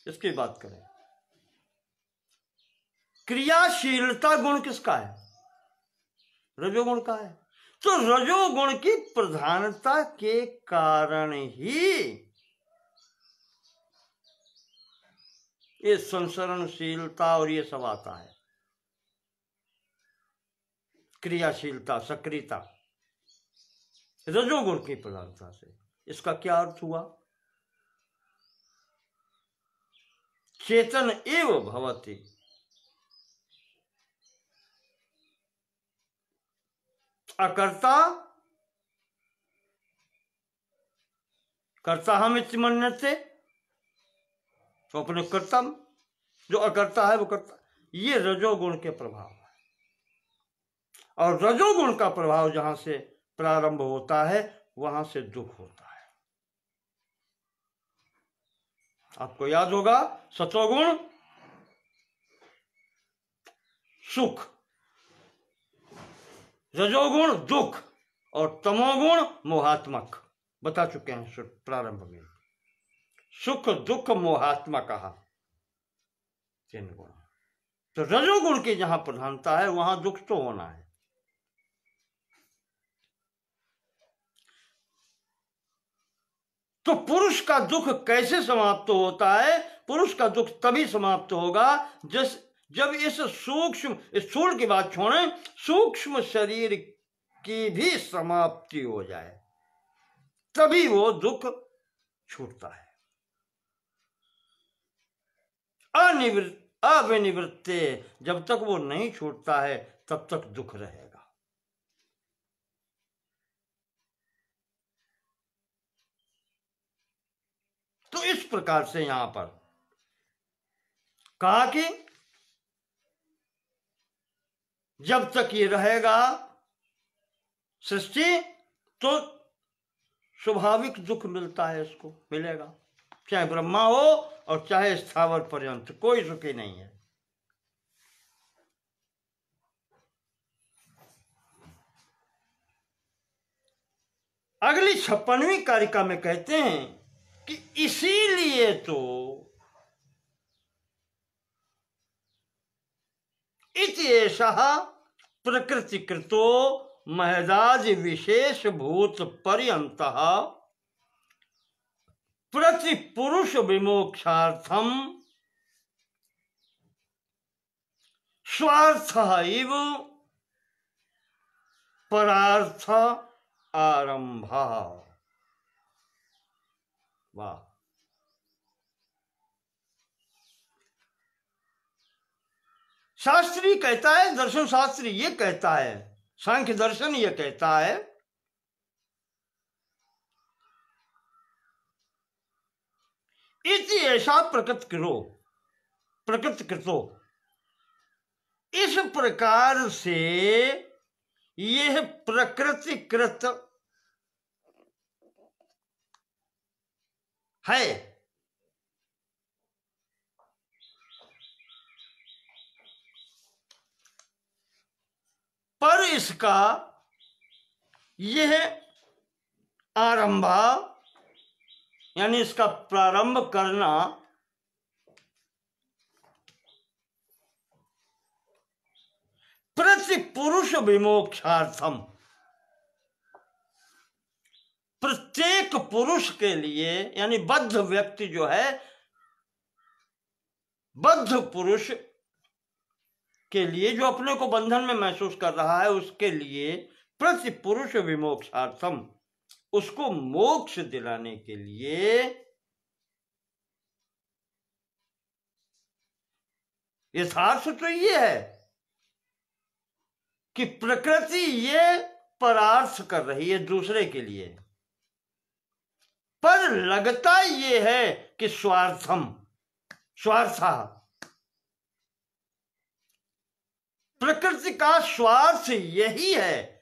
Speaker 1: इसकी बात करें। क्रियाशीलता गुण किसका है? रजोगुण का है। तो रजोगुण की प्रधानता के कारण ही ये संसरणशीलता और ये सब आता है। क्रियाशीलता, सक्रियता रजोगुण की प्रधानता से। इसका क्या अर्थ हुआ? चेतन एव भवति, अकर्ता कर्ता हम इत्मन्यते, तो अपने कर्ता, जो अकर्ता है वो कर्ता। ये रजोगुण के प्रभाव है, और रजोगुण का प्रभाव जहां से प्रारंभ होता है वहां से दुख होता है। आपको याद होगा, सतोगुण सुख, रजोगुण दुख, और तमोगुण मोहात्मक। बता चुके हैं प्रारंभ में, सुख दुख मोहात्मक कहा, तीन गुण। तो रजोगुण की जहां प्रधानता है वहां दुख तो होना है। तो पुरुष का दुख कैसे समाप्त होता है? पुरुष का दुख तभी समाप्त होगा जब इस सूक्ष्म, इस स्थूल की बात छोड़ें, सूक्ष्म शरीर की भी समाप्ति हो जाए, तभी वो दुख छूटता है। अविनिवृत्ते, जब तक वो नहीं छूटता है तब तक दुख रहेगा। तो इस प्रकार से यहां पर कहा कि जब तक ये रहेगा सृष्टि, तो स्वाभाविक दुख मिलता है, इसको मिलेगा, चाहे ब्रह्मा हो और चाहे स्थावर पर्यंत, कोई सुखी नहीं है। अगली 56वीं कारिका में कहते हैं कि इसीलिए तो इति एषः प्रकृतिकृतो महदाज विशेष भूत पर्यन्तः प्रतिपुरुष विमोक्षार्थम स्वार्थः इव परार्थ आरंभः। वाह, शास्त्री कहता है, दर्शन शास्त्री ये कहता है, सांख्य दर्शन ये कहता है इति ऐसा प्रकृत कृतो, इस प्रकार से यह प्रकृतिकृत है। पर इसका यह आरंभा यानी इसका प्रारंभ करना प्रतिपुरुष विमोक्षार्थम, प्रत्येक पुरुष के लिए, यानी बद्ध व्यक्ति जो है, बद्ध पुरुष के लिए, जो अपने को बंधन में महसूस कर रहा है, उसके लिए प्रतिपुरुष विमोक्षार्थम, उसको मोक्ष दिलाने के लिए यथार्थ तो ये है कि प्रकृति ये परार्थ कर रही है दूसरे के लिए, पर लगता ये है कि स्वार्थम, स्वार्था, प्रकृति का स्वार्थ यही है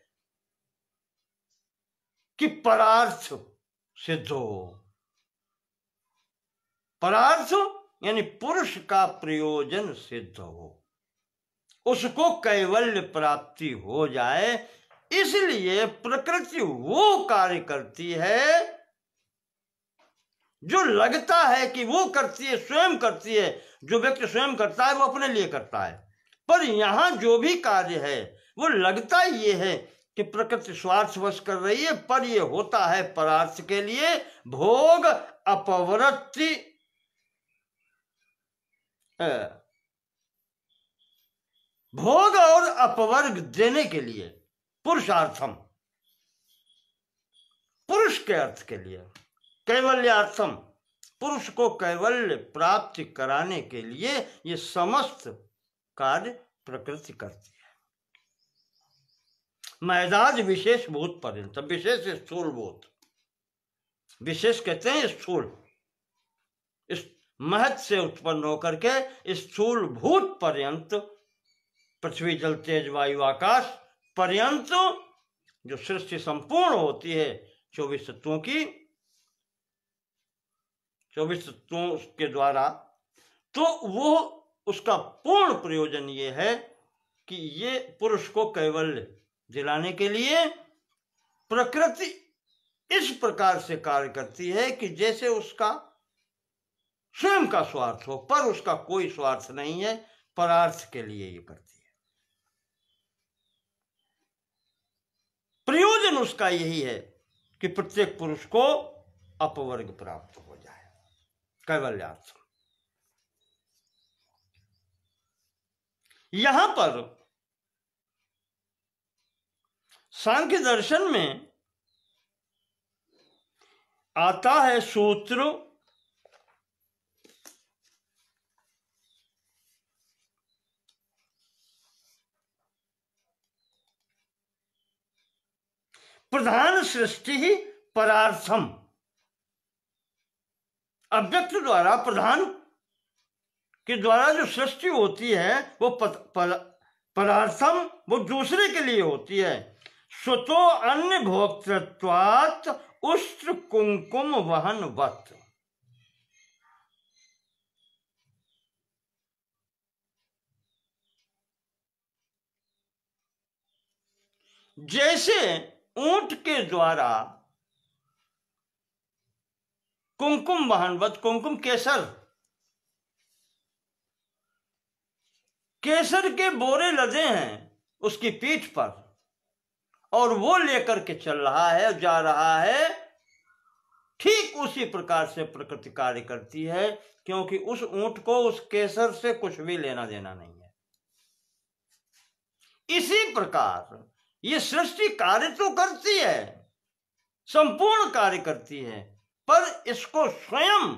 Speaker 1: कि परार्थ सिद्ध हो। परार्थ यानी पुरुष का प्रयोजन सिद्ध हो, उसको कैवल्य प्राप्ति हो जाए, इसलिए प्रकृति वो कार्य करती है जो लगता है कि वो करती है, स्वयं करती है। जो व्यक्ति स्वयं करता है वो अपने लिए करता है, पर यहां जो भी कार्य है वो लगता ये है कि प्रकृति स्वार्थवश कर रही है, पर ये होता है परार्थ के लिए, भोग अपवृत्ति भोग और अपवर्ग देने के लिए, पुरुषार्थम, पुरुष के अर्थ के लिए, कैवल्यार्थम, पुरुष को कैवल्य प्राप्ति कराने के लिए ये समस्त कार्य प्रकृति करती है। महदाज विशेष भूत पर्यंत, विशेष स्थूल भूत, विशेष कहते हैं स्थूल, इस महत से उत्पन्न होकर के स्थूल भूत पर्यंत, पृथ्वी जल तेज वायु आकाश पर्यंत जो सृष्टि संपूर्ण होती है 24 तत्वों की, 24 तत्वों के द्वारा, तो वो उसका पूर्ण प्रयोजन ये है कि ये पुरुष को कैवल्य दिलाने के लिए प्रकृति इस प्रकार से कार्य करती है कि जैसे उसका स्वयं का स्वार्थ हो, पर उसका कोई स्वार्थ नहीं है, परार्थ के लिए ये करती है। प्रयोजन उसका यही है कि प्रत्येक पुरुष को अपवर्ग प्राप्त हो जाए, कैवल्यार्थ। यहां पर सांख्य दर्शन में आता है सूत्र प्रधान सृष्टि ही परार्थम, अव्यक्त द्वारा, प्रधान के द्वारा जो सृष्टि होती है वो परार्थम, वो दूसरे के लिए होती है। स्वतो अन्य भोक्तृत्वात् उष्ट्र कुंकुम वहन वत। जैसे ऊंट के द्वारा कुंकुम वहनवत, कुंकुम केसर, केसर के बोरे लदे हैं उसकी पीठ पर और वो लेकर के चल रहा है, जा रहा है, ठीक उसी प्रकार से प्रकृति कार्य करती है, क्योंकि उस ऊंट को उस केसर से कुछ भी लेना देना नहीं है। इसी प्रकार ये सृष्टि कार्य तो करती है, संपूर्ण कार्य करती है, पर इसको स्वयं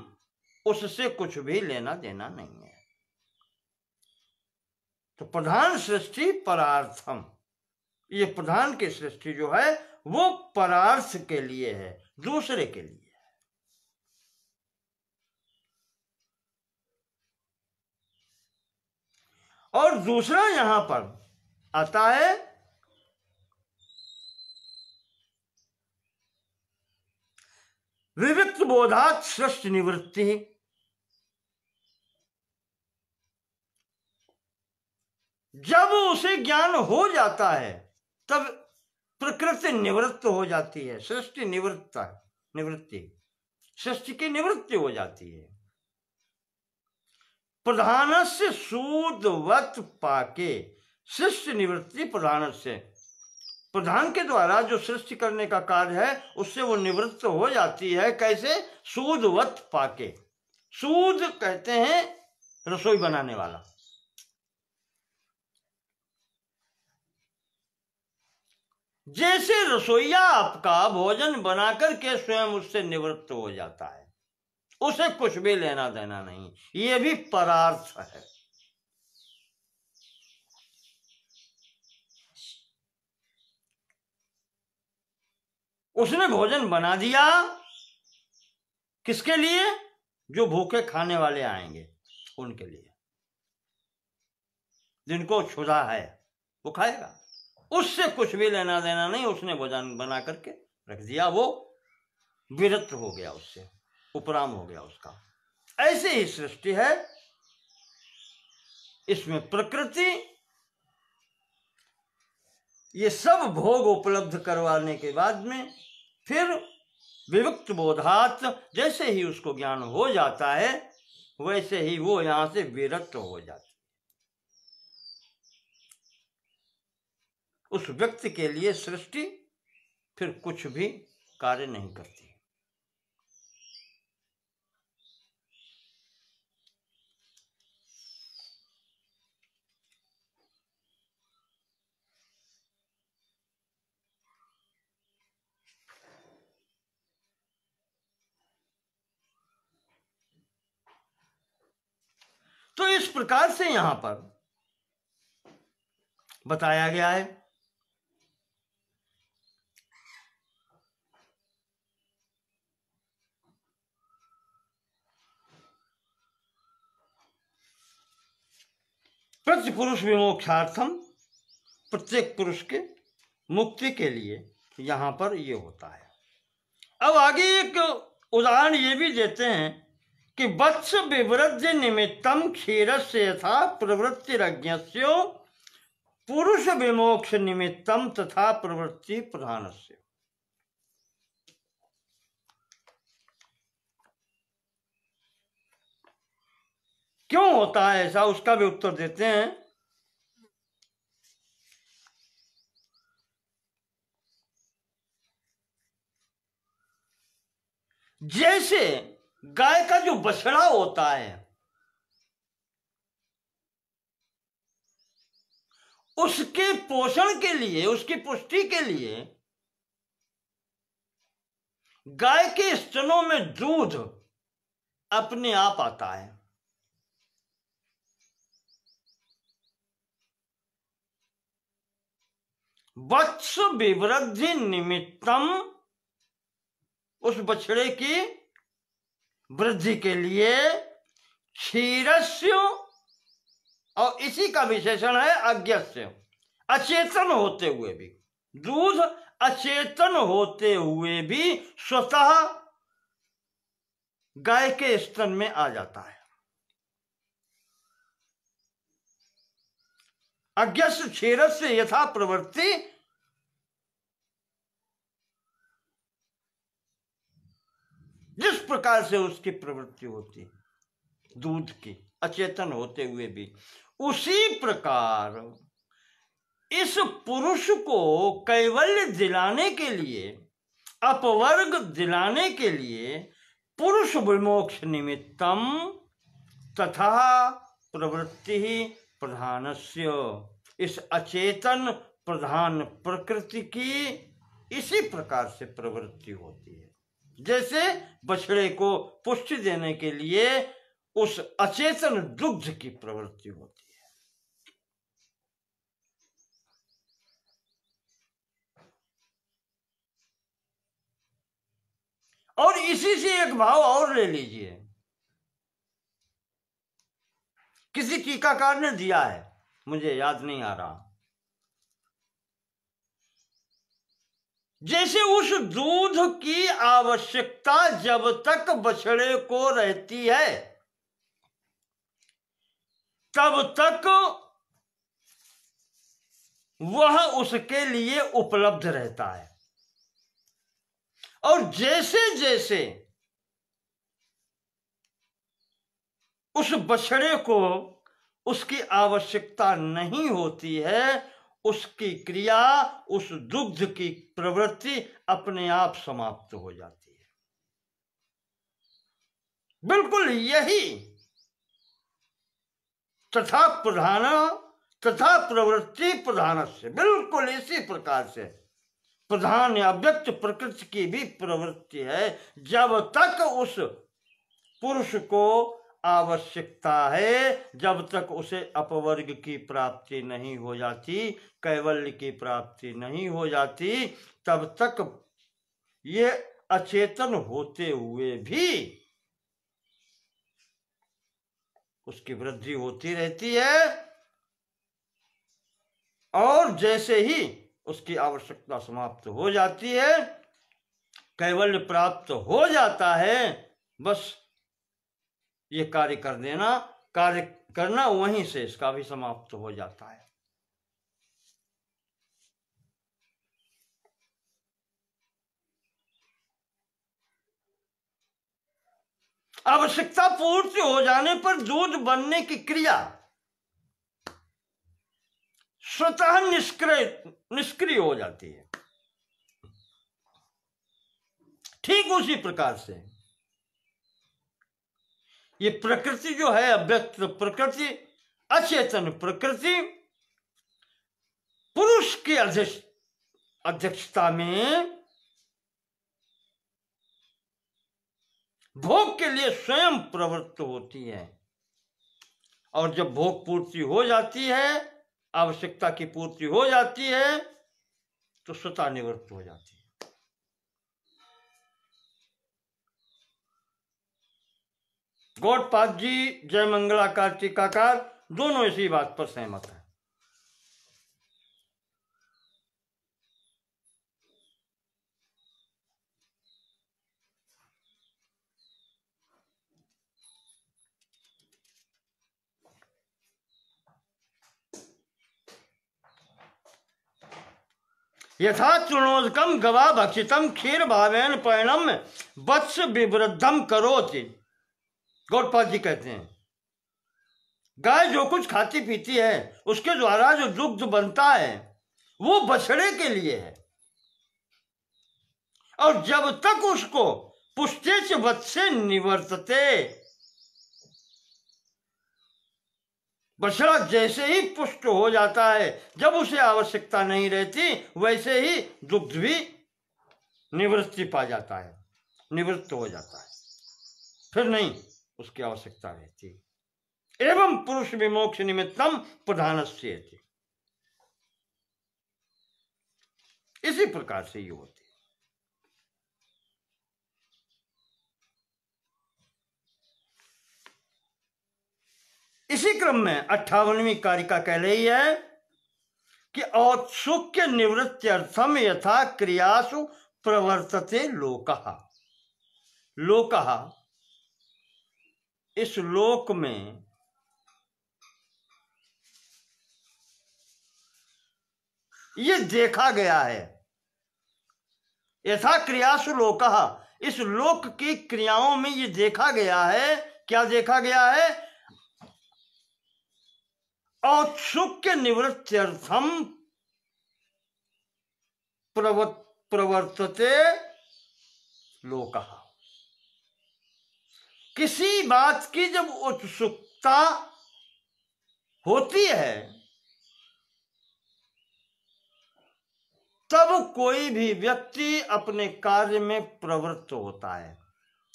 Speaker 1: उससे कुछ भी लेना देना नहीं है। तो प्रधान सृष्टि परार्थम, ये प्रधान की सृष्टि जो है वो परार्थ के लिए है, दूसरे के लिए है। और दूसरा यहां पर आता है विविक्त बोधात सृष्टि निवृत्ति। जब उसे ज्ञान हो जाता है तब प्रकृति निवृत्त हो जाती है, सृष्टि निवृत्ति, सृष्टि की निवृत्ति हो जाती है। प्रधान से सूदवत पाके, सृष्टि निवृत्ति प्रधान से, प्रधान के द्वारा जो सृष्टि करने का कार्य है उससे वो निवृत्त हो जाती है। कैसे? सूदवत पाके। सूद कहते हैं रसोई बनाने वाला। जैसे रसोईया आपका भोजन बनाकर के स्वयं उससे निवृत्त हो जाता है, उसे कुछ भी लेना देना नहीं, ये भी परार्थ है। उसने भोजन बना दिया, किसके लिए? जो भूखे खाने वाले आएंगे उनके लिए, जिनको क्षुधा है वो खाएगा, उससे कुछ भी लेना देना नहीं। उसने भोजन बना करके रख दिया, वो विरक्त हो गया, उससे उपराम हो गया उसका। ऐसे ही सृष्टि है, इसमें प्रकृति ये सब भोग उपलब्ध करवाने के बाद में फिर विविक्त बोधात, जैसे ही उसको ज्ञान हो जाता है वैसे ही वो यहां से विरक्त हो जाता है। उस व्यक्ति के लिए सृष्टि फिर कुछ भी कार्य नहीं करती। तो इस प्रकार से यहां पर बताया गया है। प्रति पुरुष विमोक्षार्थम, प्रत्येक पुरुष के मुक्ति के लिए यहां पर ये होता है। अब आगे एक उदाहरण ये भी देते हैं कि वत्स विवृद्धि निमित्तम क्षीरस्य यथा प्रवृत्तिरज्ञस्यो पुरुष विमोक्ष निमित्तम तथा प्रवृत्ति प्रधानस्य। क्यों होता है ऐसा, उसका भी उत्तर देते हैं। जैसे गाय का जो बछड़ा होता है उसके पोषण के लिए, उसकी पुष्टि के लिए गाय के स्तनों में दूध अपने आप आता है। वत्स विवृद्धि निमित्तम, उस बछड़े की वृद्धि के लिए क्षीरस्य, और इसी का विशेषण है अज्ञस्य, अचेतन होते हुए भी, दूध अचेतन होते हुए भी स्वतः गाय के स्तन में आ जाता है। अज्ञस्य क्षीरस्य यथा प्रवृत्ति, जिस प्रकार से उसकी प्रवृत्ति होती है दूध की अचेतन होते हुए भी, उसी प्रकार इस पुरुष को कैवल्य दिलाने के लिए, अपवर्ग दिलाने के लिए पुरुष विमोक्ष निमित्तम तथा प्रवृत्ति प्रधानस्य, इस अचेतन प्रधान प्रकृति की इसी प्रकार से प्रवृत्ति होती है। जैसे बछड़े को पुष्टि देने के लिए उस अचेतन दुग्ध की प्रवृत्ति होती है। और इसी से एक भाव और ले लीजिए, किसी टीकाकार ने दिया है, मुझे याद नहीं आ रहा, जैसे उस दूध की आवश्यकता जब तक बछड़े को रहती है तब तक वह उसके लिए उपलब्ध रहता है, और जैसे जैसे उस बछड़े को उसकी आवश्यकता नहीं होती है, उसकी क्रिया, उस दुग्ध की प्रवृत्ति अपने आप समाप्त हो जाती है। बिल्कुल यही तथा प्रधान तथा प्रवृत्ति प्रधान से, बिल्कुल इसी प्रकार से प्रधान या व्यक्त प्रकृति की भी प्रवृत्ति है। जब तक उस पुरुष को आवश्यकता है, जब तक उसे अपवर्ग की प्राप्ति नहीं हो जाती, कैवल्य की प्राप्ति नहीं हो जाती, तब तक ये अचेतन होते हुए भी उसकी वृद्धि होती रहती है, और जैसे ही उसकी आवश्यकता समाप्त हो जाती है, कैवल्य प्राप्त हो जाता है, बस ये कार्य कर देना, कार्य करना, वहीं से इसका भी समाप्त हो जाता है। आवश्यकता पूर्ति हो जाने पर दूध बनने की क्रिया स्वतः निष्क्रिय हो जाती है। ठीक उसी प्रकार से ये प्रकृति जो है, अव्यक्त प्रकृति, अचेतन प्रकृति, पुरुष की अध्यक्षता में भोग के लिए स्वयं प्रवृत्त होती है, और जब भोग पूर्ति हो जाती है, आवश्यकता की पूर्ति हो जाती है, तो स्वतः निवृत्त हो जाती है। गौड़पाद जी, जय मंगलाकार टीकाकार, दोनों इसी बात पर सहमत हैं। यथा तृणोदकम गवा भक्षितम क्षीर भावेन पैणम वत्स विवृद्धम करोति। गौड़पाद जी कहते हैं, गाय जो कुछ खाती पीती है उसके द्वारा जो दुग्ध बनता है वो बछड़े के लिए है, और जब तक उसको पुष्टेच वत्से निवर्तते, बछड़ा जैसे ही पुष्ट हो जाता है, जब उसे आवश्यकता नहीं रहती, वैसे ही दुग्ध भी निवृत्ति पा जाता है, निवृत्त हो जाता है, फिर नहीं उसकी आवश्यकता रहती। एवं पुरुष विमोक्ष निमित्तम प्रधानस्य, इसी प्रकार से ये होती है। इसी क्रम में 58वीं कारिका कह रही है, कि औत्सुक्य निवृत्त्यर्थम यथा क्रियासु प्रवर्तते लोकः। लोकः, इस लोक में ये देखा गया है। यथा क्रियासु लोकः, इस लोक की क्रियाओं में ये देखा गया है। क्या देखा गया है? औत्सुक्य निवृत्त्यर्थम प्रवर्तते लोकः। किसी बात की जब उत्सुकता होती है तब कोई भी व्यक्ति अपने कार्य में प्रवृत्त होता है।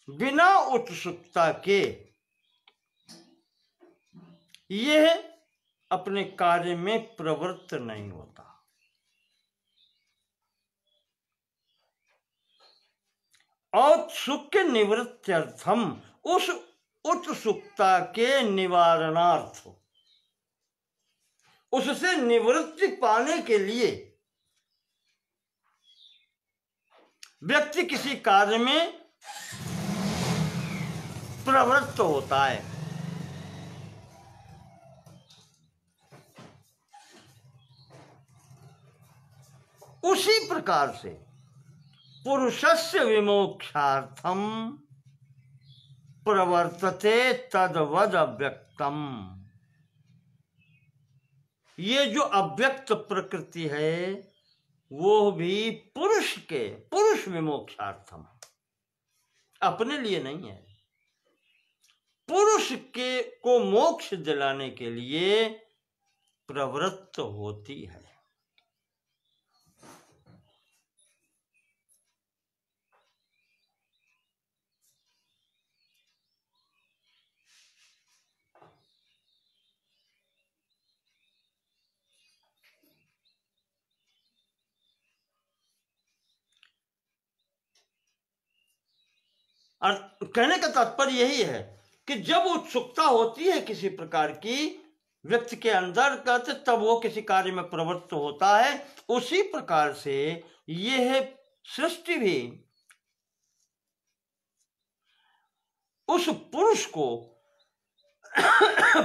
Speaker 1: बिना उत्सुकता के यह अपने कार्य में प्रवृत्त नहीं होता। औत्सुक्य निवृत्त्यर्थम, उस उत्सुकता के निवारणार्थ, उससे निवृत्ति पाने के लिए व्यक्ति किसी कार्य में प्रवृत्त होता है। उसी प्रकार से पुरुषस्य विमोक्षार्थम प्रवर्तते तद्वद अव्यक्तम। ये जो अव्यक्त प्रकृति है वो भी पुरुष विमोक्षार्थम, अपने लिए नहीं है। पुरुष के को मोक्ष दिलाने के लिए प्रवृत्त होती है। और कहने का तात्पर्य यही है कि जब उत्सुकता होती है किसी प्रकार की व्यक्ति के अंदर करते, तब वो किसी कार्य में प्रवृत्त होता है। उसी प्रकार से यह सृष्टि भी उस पुरुष को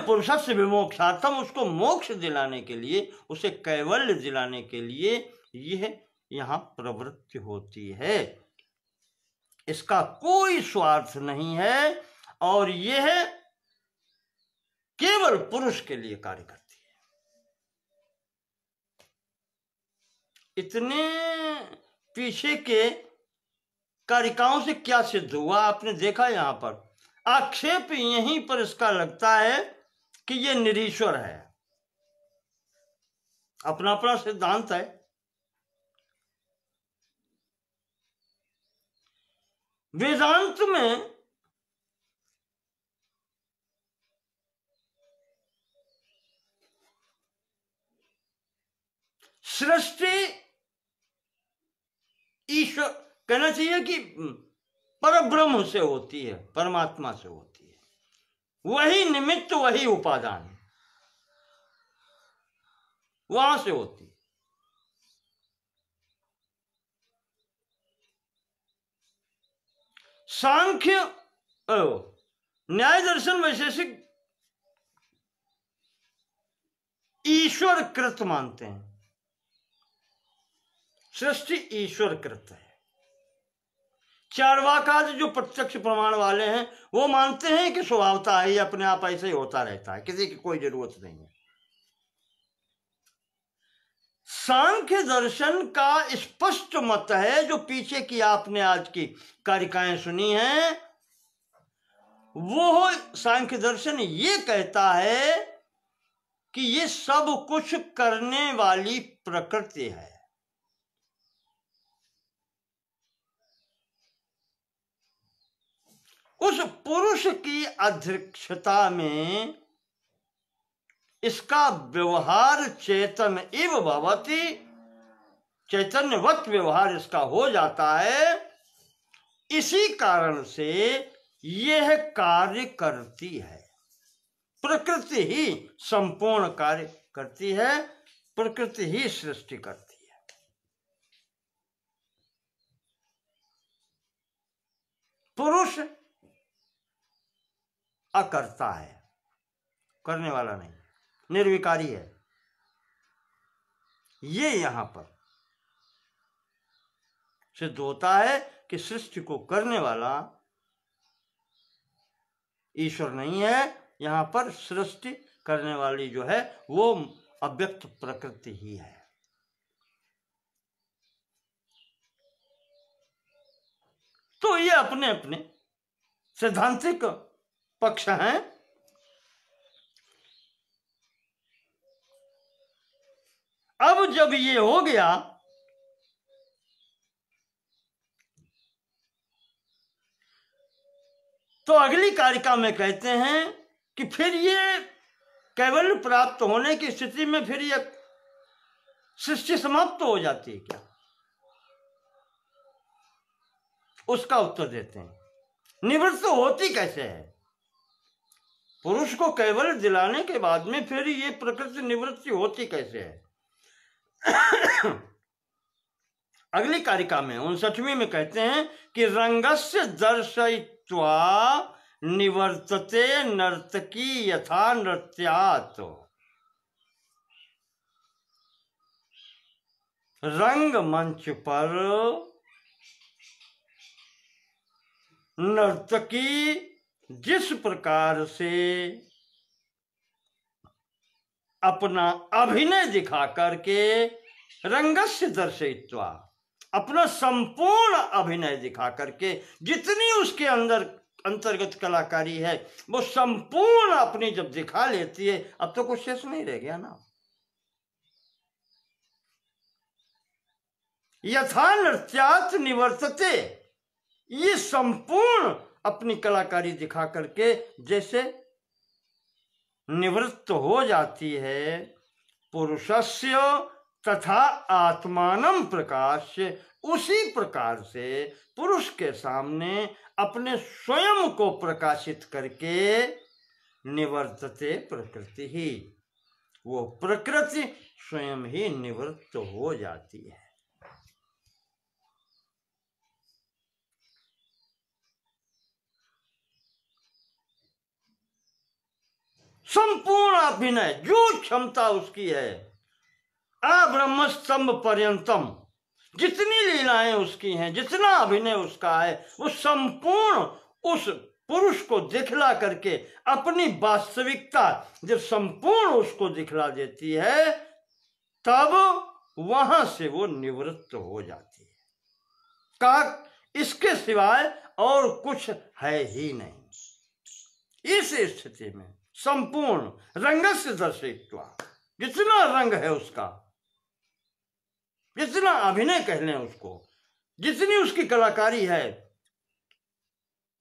Speaker 1: पुरुषस्य विमोक्षार्थम, उसको मोक्ष दिलाने के लिए, उसे कैवल्य दिलाने के लिए यह यहाँ प्रवृत्ति होती है। इसका कोई स्वार्थ नहीं है और यह केवल पुरुष के लिए कार्य करती है। इतने पीछे के कारिकाओं से क्या सिद्ध हुआ आपने देखा। यहां पर आक्षेप यहीं पर इसका लगता है कि यह निरीश्वर है, अपना अपना सिद्धांत है। वेदांत में सृष्टि ईश्वर, कहना चाहिए कि परब्रह्म से होती है, परमात्मा से होती है। वही निमित्त, वही उपादान, वहां से होती है। सांख्य न्याय दर्शन वैशेषिक ईश्वर कृत मानते हैं, सृष्टि ईश्वर कृत है। चार्वाकादि जो प्रत्यक्ष प्रमाण वाले हैं वो मानते हैं कि स्वभावता है, अपने आप ऐसे ही होता रहता है, किसी की कोई जरूरत नहीं है। सांख्य दर्शन का स्पष्ट मत है, जो पीछे की आपने आज की कारिकाएं सुनी हैं, वो सांख्य दर्शन ये कहता है कि ये सब कुछ करने वाली प्रकृति है। उस पुरुष की अध्यक्षता में इसका व्यवहार चेतन इव भवति, चैतन्यवत व्यवहार इसका हो जाता है। इसी कारण से यह कार्य करती है, प्रकृति ही संपूर्ण कार्य करती है। प्रकृति ही सृष्टि करती है। पुरुष अकर्ता है, करने वाला नहीं, निर्विकारी है। ये यहां पर सिद्ध होता है कि सृष्टि को करने वाला ईश्वर नहीं है, यहां पर सृष्टि करने वाली जो है वो अव्यक्त प्रकृति ही है। तो ये अपने अपने सैद्धांतिक पक्ष हैं। अब जब ये हो गया तो अगली कारिका में कहते हैं कि फिर ये कैवल्य प्राप्त होने की स्थिति में फिर ये सृष्टि समाप्त हो जाती है क्या? उसका उत्तर देते हैं, निवृत्त होती कैसे है? पुरुष को कैवल्य दिलाने के बाद में फिर ये प्रकृति निवृत्ति होती कैसे है? अगली कारिका में 59वीं में कहते हैं कि रंगस्य दर्शयित्वा निवर्तते नर्तकी यथा नृत्यात्। रंग मंच पर नर्तकी जिस प्रकार से अपना अभिनय दिखा करके, रंगस्य दर्शयित्वा, अपना संपूर्ण अभिनय दिखा करके, जितनी उसके अंदर अंतर्गत कलाकारी है वो संपूर्ण अपनी जब दिखा लेती है, अब तो कुछ शेष नहीं रह गया ना। यथा नृत्यात् निवर्तते, ये संपूर्ण अपनी कलाकारी दिखा करके जैसे निवृत्त हो जाती है, पुरुषस्य तथा आत्मानं प्रकाश्य, उसी प्रकार से पुरुष के सामने अपने स्वयं को प्रकाशित करके निवर्तते प्रकृति ही, वो प्रकृति स्वयं ही निवृत्त हो जाती है। संपूर्ण अभिनय जो क्षमता उसकी है, अब्रह्म स्तंभ पर्यंतम, जितनी लीलाएं उसकी हैं, जितना अभिनय उसका है, वो संपूर्ण उस पुरुष को दिखला करके अपनी वास्तविकता जब संपूर्ण उसको दिखला देती है, तब वहां से वो निवृत्त हो जाती है। कहा इसके सिवाय और कुछ है ही नहीं। इस स्थिति में संपूर्ण रंगस्य दर्शयित्वा, जितना रंग है उसका, जितना अभिनय कह लें उसको, जितनी उसकी कलाकारी है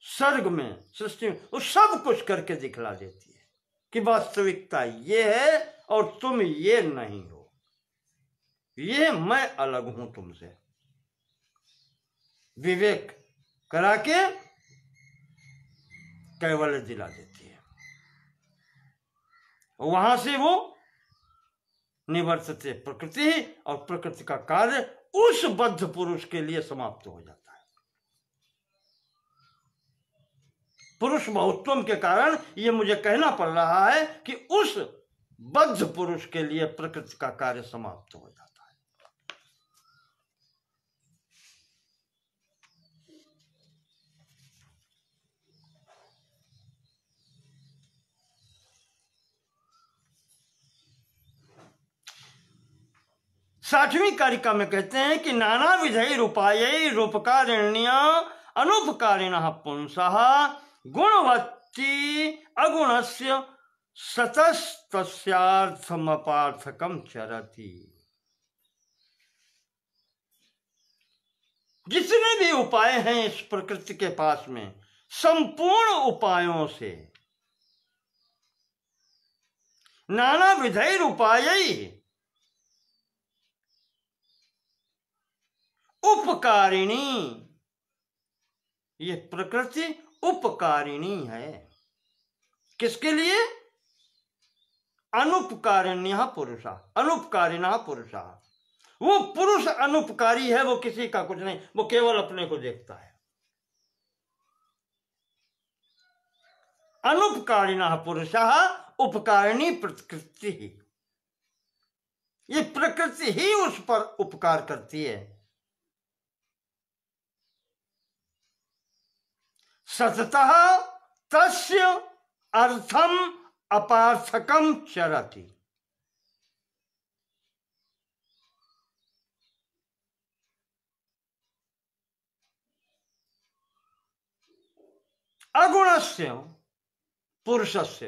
Speaker 1: सर्ग में, सृष्टि में, वो सब कुछ करके दिखला देती है कि वास्तविकता ये है और तुम ये नहीं हो, ये मैं अलग हूं तुमसे। विवेक करा के कैवल्य दिला देती है, वहां से वो निवर्तते प्रकृति, और प्रकृति का कार्य उस बद्ध पुरुष के लिए समाप्त हो जाता है। पुरुष बहुत्वम के कारण ये मुझे कहना पड़ रहा है कि उस बद्ध पुरुष के लिए प्रकृति का कार्य समाप्त हो जाता है। साठवीं कारिका में कहते हैं कि नाना विधि रूपायै रूपकारिण्य अनुपकारिणः पुंसः गुणवती अगुणस्य सतस्तस्यार्थमपार्थकं चरति। जितने भी उपाय हैं इस प्रकृति के पास में, संपूर्ण उपायों से नाना विधि रूपायै उपकारिणी, ये प्रकृति उपकारिणी है। किसके लिए? अनुपकारिण्यः पुरुषः, अनुपकारिणः पुरुषः। वो पुरुष अनुपकारी है, वो किसी का कुछ नहीं, वो केवल अपने को देखता है। अनुपकारिणः पुरुषः उपकारिणी प्रकृति ही, ये प्रकृति ही उस पर उपकार करती है। सततः तस्य अर्थम अपार्थकम चरति। अगुणस्य पुरुषस्य,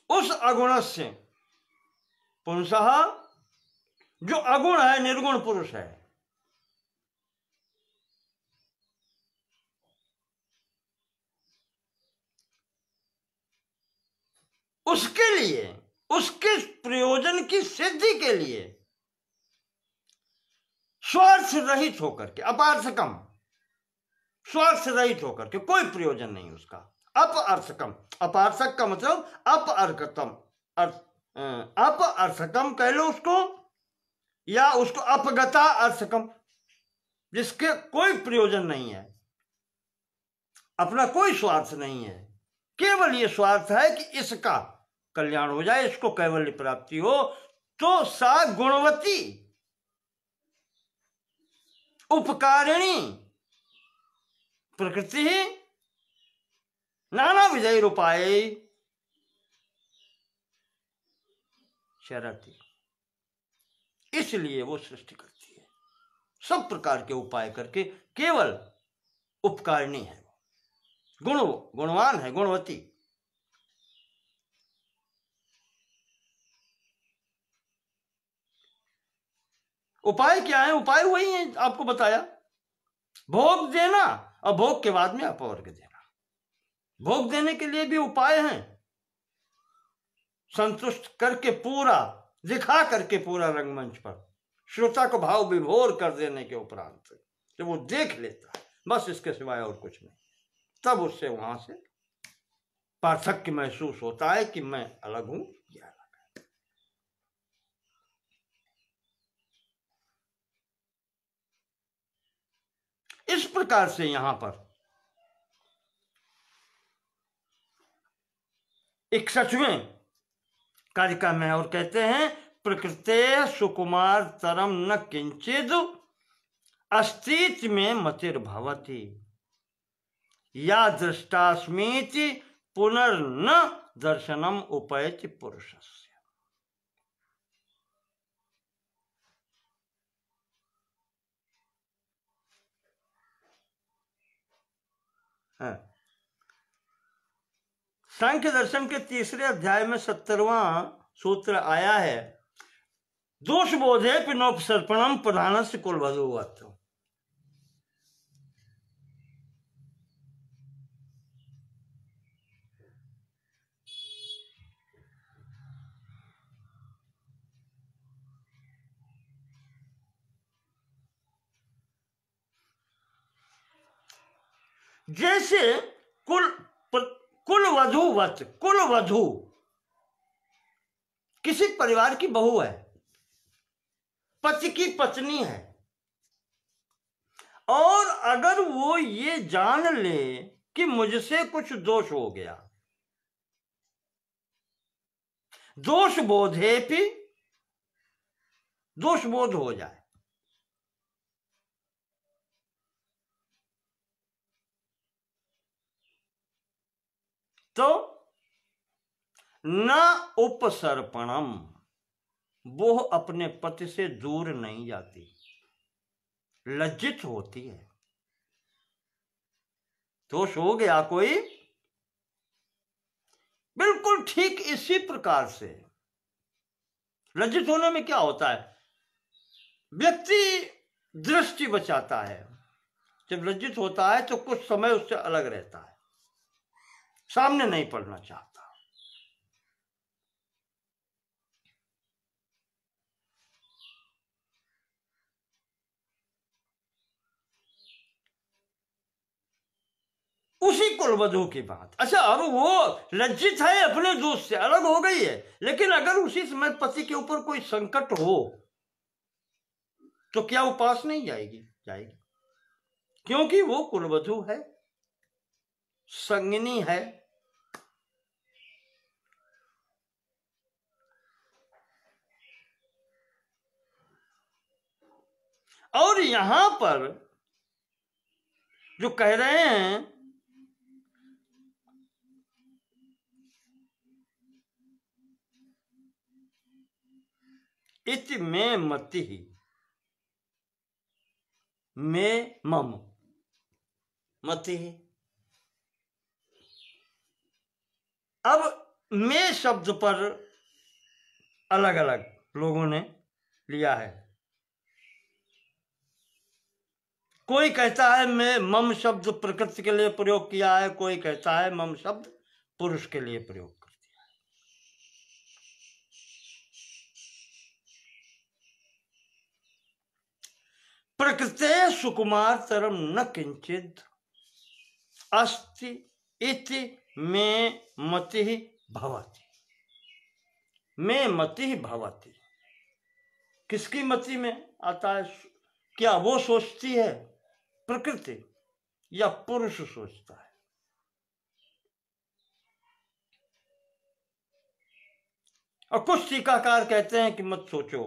Speaker 1: उस अगुणस्य पुंसः, जो अगुण है, निर्गुण पुरुष है, उसके लिए, उसके प्रयोजन की सिद्धि के लिए स्वार्थ रहित होकर के, अपार्थकम, स्वार्थ रहित होकर के, कोई प्रयोजन नहीं उसका, अपअर्थकम, अपार्थक का मतलब अपअर्थकम, अपअर्थकम कह लो उसको, या उसको अपगता अर्थकम, जिसके कोई प्रयोजन नहीं है, अपना कोई स्वार्थ नहीं है, केवल ये स्वार्थ है कि इसका कल्याण हो जाए, इसको कैवल्य प्राप्ति हो। तो सा गुणवती उपकारिणी प्रकृति ही नाना विधेय उपाय चरति, इसलिए वो सृष्टि करती है, सब प्रकार के उपाय करके, केवल उपकारिणी है, गुणवान है, गुणवती। उपाय क्या है? उपाय वही है, आपको बताया, भोग देना और भोग के बाद में अपवर्ग देना। भोग देने के लिए भी उपाय हैं, संतुष्ट करके पूरा दिखा करके पूरा रंगमंच पर श्रोता को भाव विभोर कर देने के उपरांत जब वो देख लेता है, बस इसके सिवाय और कुछ नहीं, तब उससे वहां से पार्थक्य महसूस होता है कि मैं अलग हूं या अलग है। इस प्रकार से यहां पर 61वें कारिका में और कहते हैं, प्रकृते सुकुमार तरम न किंचिद अस्तित्व में मतिर्भवति, या दृष्टास्मीति पुनर्न दर्शनम उपैति पुरुषस्य। सांख्य दर्शन के 3रे अध्याय में 70वां सूत्र आया है, दोष बोधे पिनोपसर्पणम प्रधानस्य कुलवधूवत्। जैसे कुलवधूवत्, कुलवधू किसी परिवार की बहू है, पति की पत्नी है, और अगर वो ये जान ले कि मुझसे कुछ दोष हो गया, दोष बोधे भी, दोष बोध हो जाए, तो न उपसर्पणम, वो अपने पति से दूर नहीं जाती, लज्जित होती है। दोष हो गया कोई, बिल्कुल ठीक इसी प्रकार से लज्जित होने में क्या होता है, व्यक्ति दृष्टि बचाता है, जब लज्जित होता है तो कुछ समय उससे अलग रहता है, सामने नहीं पड़ना चाहता। उसी कुलवधू की बात। अच्छा, अब वो लज्जित है अपने दोस्त से, अलग हो गई है, लेकिन अगर उसी समय पति के ऊपर कोई संकट हो तो क्या उपास नहीं जाएगी? जाएगी, क्योंकि वो कुलवधू है, संगिनी है। और यहां पर जो कह रहे हैं, इति में मति ही में मम मति ही। अब में शब्द पर अलग अलग लोगों ने लिया है। कोई कहता है मैं मम शब्द प्रकृति के लिए प्रयोग किया है, कोई कहता है मम शब्द पुरुष के लिए प्रयोग कर दिया है। प्रकृते सुकुमार तरम न किंचित अस्ति इति में मति भवति। में मति भवति, किसकी मति में आता है? क्या वो सोचती है प्रकृति, या पुरुष सोचता है? और कुछ टीकाकार कहते हैं कि मत सोचो,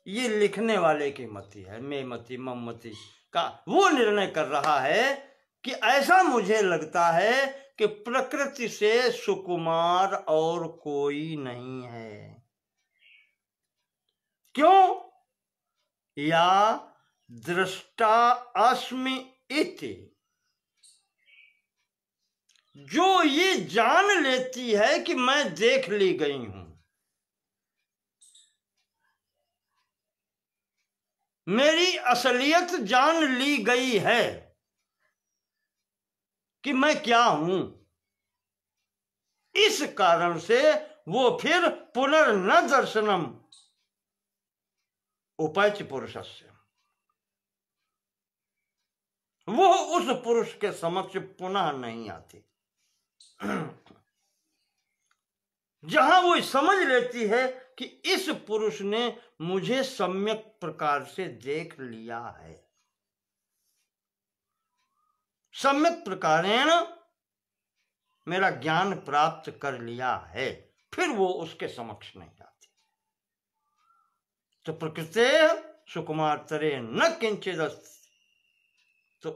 Speaker 1: ये लिखने वाले की मति है। मैं मति मम मति का वो निर्णय कर रहा है कि ऐसा मुझे लगता है कि प्रकृति से सुकुमार और कोई नहीं है। क्यों? या दृष्टा अस्मि इति, जो ये जान लेती है कि मैं देख ली गई हूं, मेरी असलियत जान ली गई है कि मैं क्या हूं, इस कारण से वो फिर पुनर्न दर्शनम उपैति पुरुषस्य, वो उस पुरुष के समक्ष पुनः नहीं आती। जहां वो समझ लेती है कि इस पुरुष ने मुझे सम्यक प्रकार से देख लिया है, सम्यक प्रकारेण मेरा ज्ञान प्राप्त कर लिया है, फिर वो उसके समक्ष नहीं आती। तो प्रकृते सुकुमार तरे न किंचित अस्ति, तो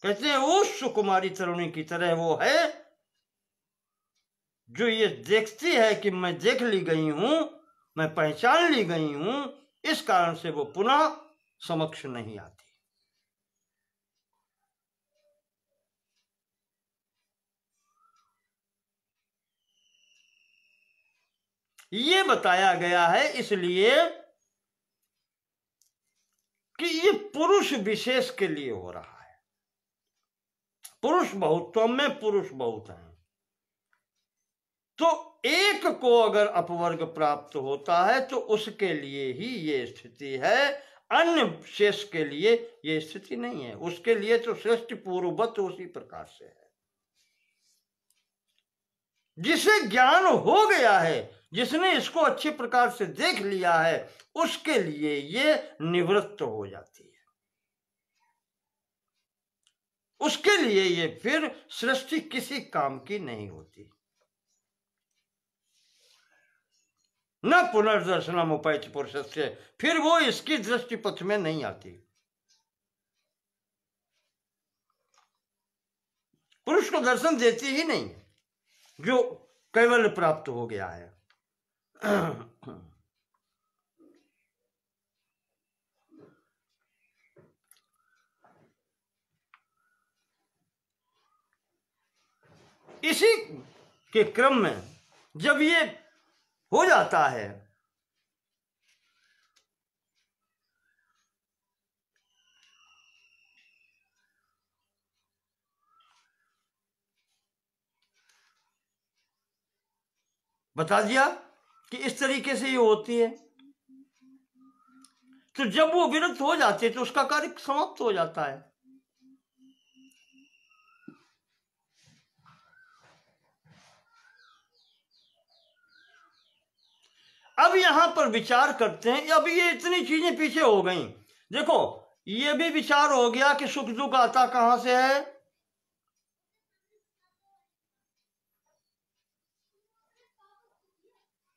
Speaker 1: कहते हैं उस सुकुमारी तरुणी की तरह वो है जो ये देखती है कि मैं देख ली गई हूं, मैं पहचान ली गई हूं, इस कारण से वो पुनः समक्ष नहीं आती। ये बताया गया है इसलिए कि ये पुरुष विशेष के लिए हो रहा है। पुरुष बहुत्व में पुरुष बहुत हैं, तो एक को अगर अपवर्ग प्राप्त होता है तो उसके लिए ही ये स्थिति है, अन्य शेष के लिए ये स्थिति नहीं है। उसके लिए तो सृष्टि पूर्ववत उसी प्रकार से है। जिसे ज्ञान हो गया है, जिसने इसको अच्छे प्रकार से देख लिया है, उसके लिए ये निवृत्त हो जाती है। उसके लिए ये फिर सृष्टि किसी काम की नहीं होती। न पुनर्दर्शनम उपैति पुरुषस्य, फिर वो इसकी दृष्टि पथ में नहीं आती। पुरुष को दर्शन देती ही नहीं जो कैवल्य प्राप्त हो गया है। इसी के क्रम में जब ये हो जाता है बता दिया कि इस तरीके से ये होती है, तो जब वो विरक्त हो जाती है तो उसका कार्य समाप्त हो जाता है। अब यहां पर विचार करते हैं। अब ये इतनी चीजें पीछे हो गई। देखो, ये भी विचार हो गया कि सुख दुख आता कहां से है।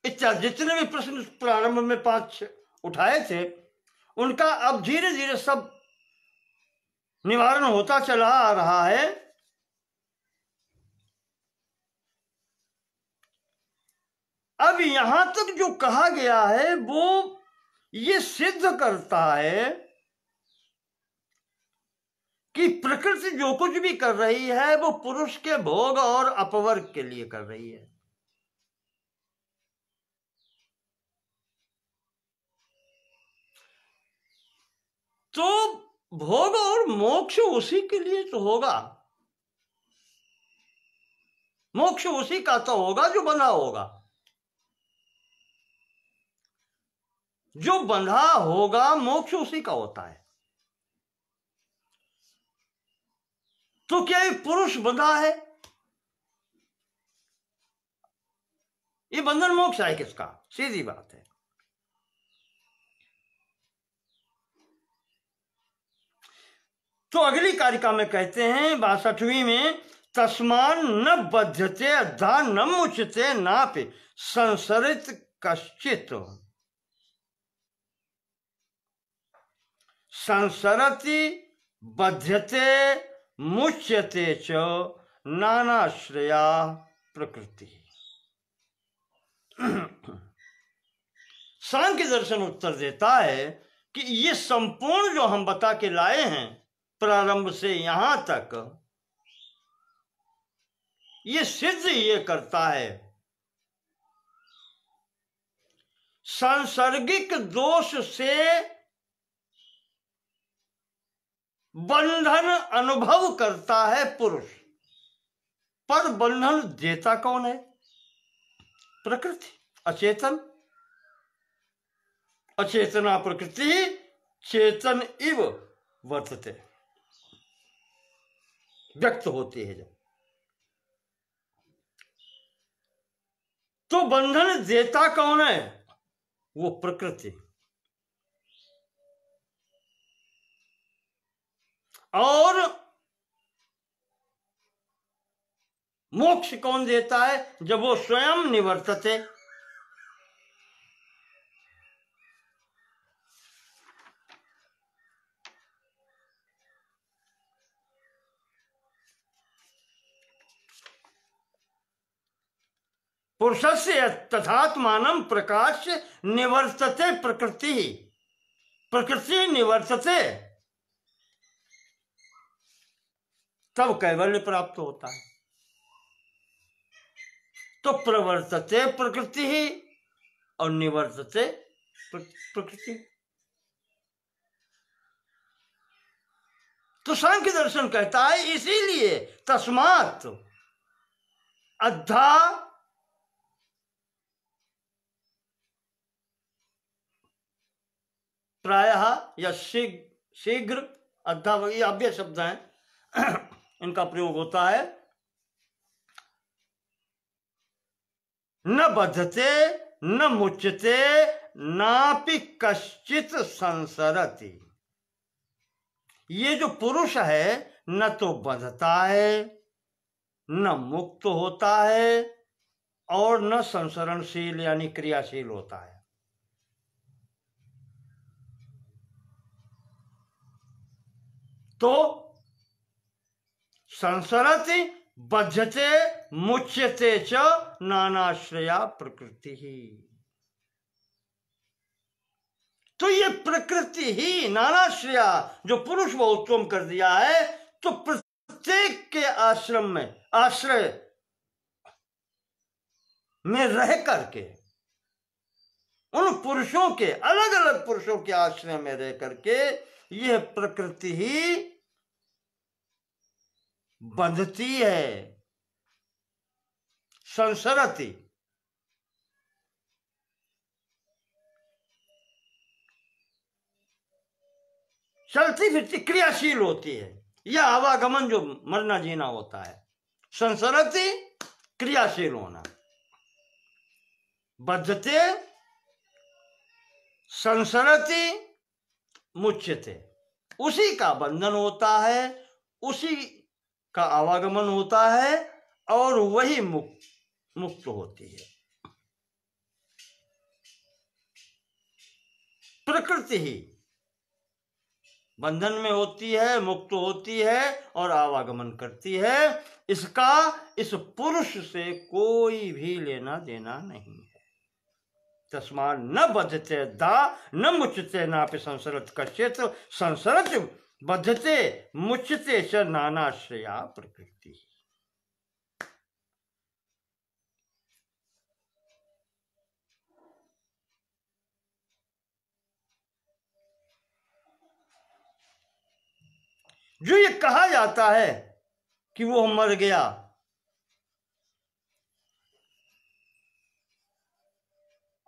Speaker 1: इत्यादि जितने भी प्रश्न प्रारंभ में 5 उठाए थे, उनका अब धीरे धीरे सब निवारण होता चला आ रहा है। अब यहां तक जो कहा गया है वो ये सिद्ध करता है कि प्रकृति जो कुछ भी कर रही है वो पुरुष के भोग और अपवर्ग के लिए कर रही है। तो भोग और मोक्ष उसी के लिए तो होगा। मोक्ष उसी का तो होगा जो बंधा होगा। जो बंधा होगा मोक्ष उसी का होता है। तो क्या ये पुरुष बंधा है? ये बंधन मोक्ष है किसका? सीधी बात है। तो अगली कारिका में कहते हैं 62वीं में, तस्मान न बध्यते अद्धा न मुच्यते नापि संसरित कश्चित संसरति बध्यते मुच्यते च नानाश्रया प्रकृति। सांख्य दर्शन उत्तर देता है कि ये संपूर्ण जो हम बता के लाए हैं प्रारंभ से यहां तक, ये सिद्ध ये करता है सांसर्गिक दोष से बंधन अनुभव करता है पुरुष। पर बंधन देता कौन है? प्रकृति, अचेतन। अचेतना प्रकृति चेतन इव वर्तते, व्यक्त होती है जब। तो बंधन देता कौन है? वो प्रकृति। और मोक्ष कौन देता है? जब वो स्वयं निवर्तते। पुरुषस्य तथात्मानं प्रकाश्य निवर्तते प्रकृति। प्रकृति निवर्तते, तब कैवल्य प्राप्त होता है। तो प्रवर्तते प्रकृति ही और निवर्तते प्रकृति। तो सांख्य दर्शन कहता है इसीलिए तस्मात् अद्धा प्रायः या शीघ्र, अद्धा ये अव्यय शब्द हैं, इनका प्रयोग होता है। न बध्यते न मुच्यते नापि कश्चित संसरति। ये जो पुरुष है न तो बंधता है न मुक्त होता है और न संसरणशील यानी क्रियाशील होता है। तो संसरति बध्यते मुच्यते च नानाश्रया प्रकृति ही। तो ये प्रकृति ही नानाश्रया जो पुरुष वो उत्तम कर दिया है, तो प्रत्येक के आश्रम में आश्रय में रह करके उन पुरुषों के अलग अलग पुरुषों के आश्रय में रह करके यह प्रकृति ही बंधती है, संसरति। चलती फिरती क्रियाशील होती है। यह आवागमन जो मरना जीना होता है, संसरति क्रियाशील होना, बद्धते संसरति मुच्यते, उसी का बंधन होता है, उसी का आवागमन होता है और वही मुक्त होती है। प्रकृति ही बंधन में होती है, मुक्त होती है और आवागमन करती है। इसका इस पुरुष से कोई भी लेना देना नहीं है। तस्मात् न बध्यते दा न मुच्यते नापि संसरत कश्चित् संसरत बध्यते मुच्यते च नानाश्रया प्रकृति। जो ये कहा जाता है कि वो मर गया,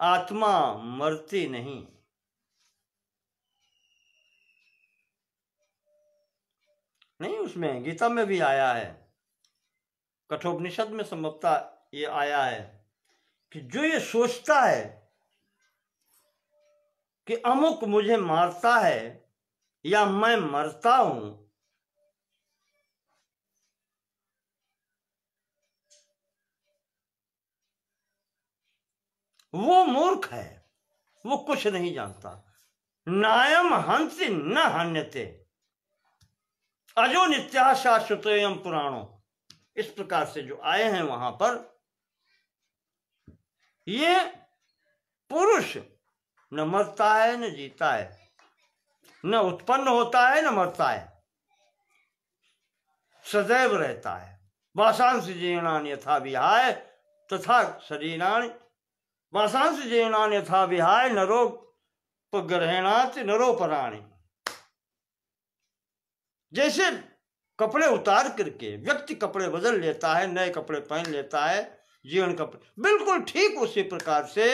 Speaker 1: आत्मा मरती नहीं। नहीं, उसमें गीता में भी आया है, कठोपनिषद में संभवतः ये आया है कि जो ये सोचता है कि अमुक मुझे मारता है या मैं मरता हूं, वो मूर्ख है, वो कुछ नहीं जानता। नायम हंसि न हन्यते अजो नित्या शाश्वतोयम पुराणो, इस प्रकार से जो आए हैं वहां पर, ये पुरुष न मरता है न जीता है, न उत्पन्न होता है न मरता है, सदैव रहता है। वासांश जीर्णानि यथा विहाय तथा शरीराणि, वासांश जीर्णानि यथा विहाय नरोपग्रहेणाति नरोपराणि। जैसे कपड़े उतार करके व्यक्ति कपड़े बदल लेता है, नए कपड़े पहन लेता है, जीर्ण कपड़े, बिल्कुल ठीक उसी प्रकार से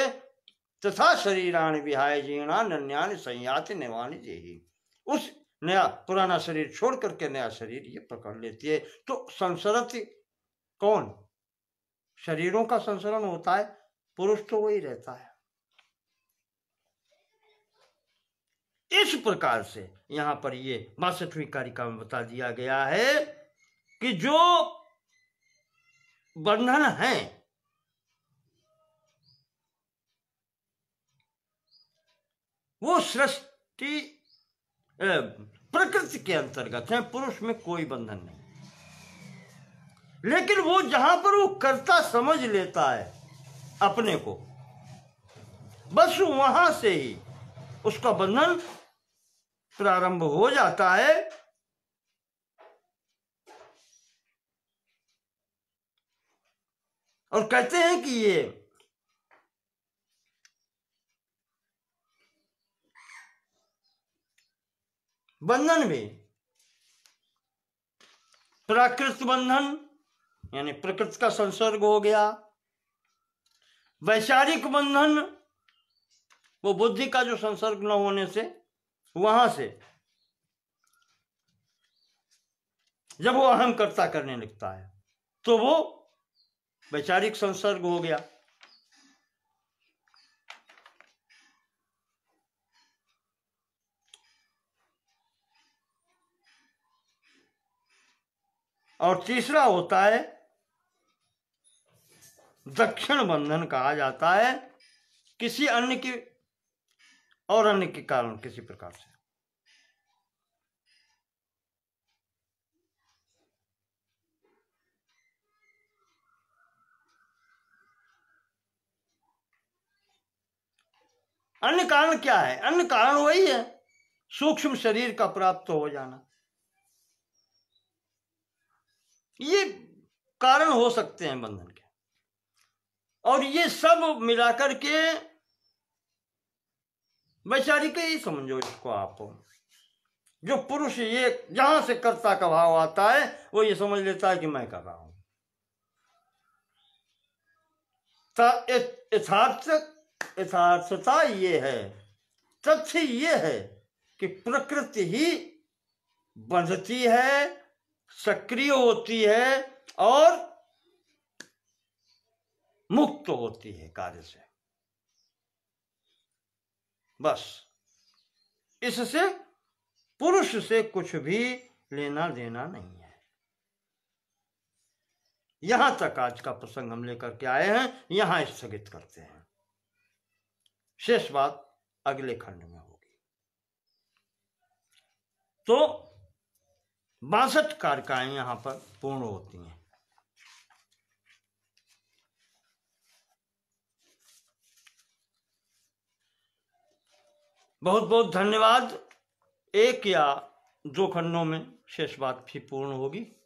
Speaker 1: तथा शरीराणि विहाय जीर्णा नन्यानि संयाति नवानि जेहि, उस नया पुराना शरीर छोड़ करके नया शरीर ये पकड़ लेती है। तो संसरति कौन? शरीरों का संसरण होता है, पुरुष तो वही रहता है। इस प्रकार से यहां पर ये 62वीं कारिका में बता दिया गया है कि जो बंधन है वो सृष्टि प्रकृति के अंतर्गत है, पुरुष में कोई बंधन नहीं। लेकिन वो जहां पर वो कर्ता समझ लेता है अपने को, बस वहां से ही उसका बंधन प्रारंभ हो जाता है। और कहते हैं कि ये बंधन भी प्राकृत बंधन यानी प्रकृति का संसर्ग हो गया, वैचारिक बंधन वो बुद्धि का जो संसर्ग न होने से, वहां से जब वो अहम कर्ता करने लगता है तो वो वैचारिक संसर्ग हो गया। और तीसरा होता है दक्षिण बंधन, कहा जाता है किसी अन्य की और अन्य के कारण किसी प्रकार से। अन्य कारण क्या है? अन्य कारण वही है सूक्ष्म शरीर का प्राप्त हो जाना। ये कारण हो सकते हैं बंधन के, और ये सब मिलाकर के वैचारिक ही समझो इसको आप। जो पुरुष ये जहां से कर्ता का भाव आता है वो ये समझ लेता है कि मैं कर रहा हूं। यथार्थता ये है, तथ्य ये है कि प्रकृति ही बंधती है, सक्रिय होती है और मुक्त होती है कार्य से। बस इससे पुरुष से कुछ भी लेना देना नहीं है। यहां तक आज का प्रसंग हम लेकर के आए हैं, यहां स्थगित करते हैं। शेष बात अगले खंड में होगी। तो 62 कारिकाएं यहां पर पूर्ण होती हैं। बहुत बहुत धन्यवाद। एक या दो खंडों में शेष बात भी पूर्ण होगी।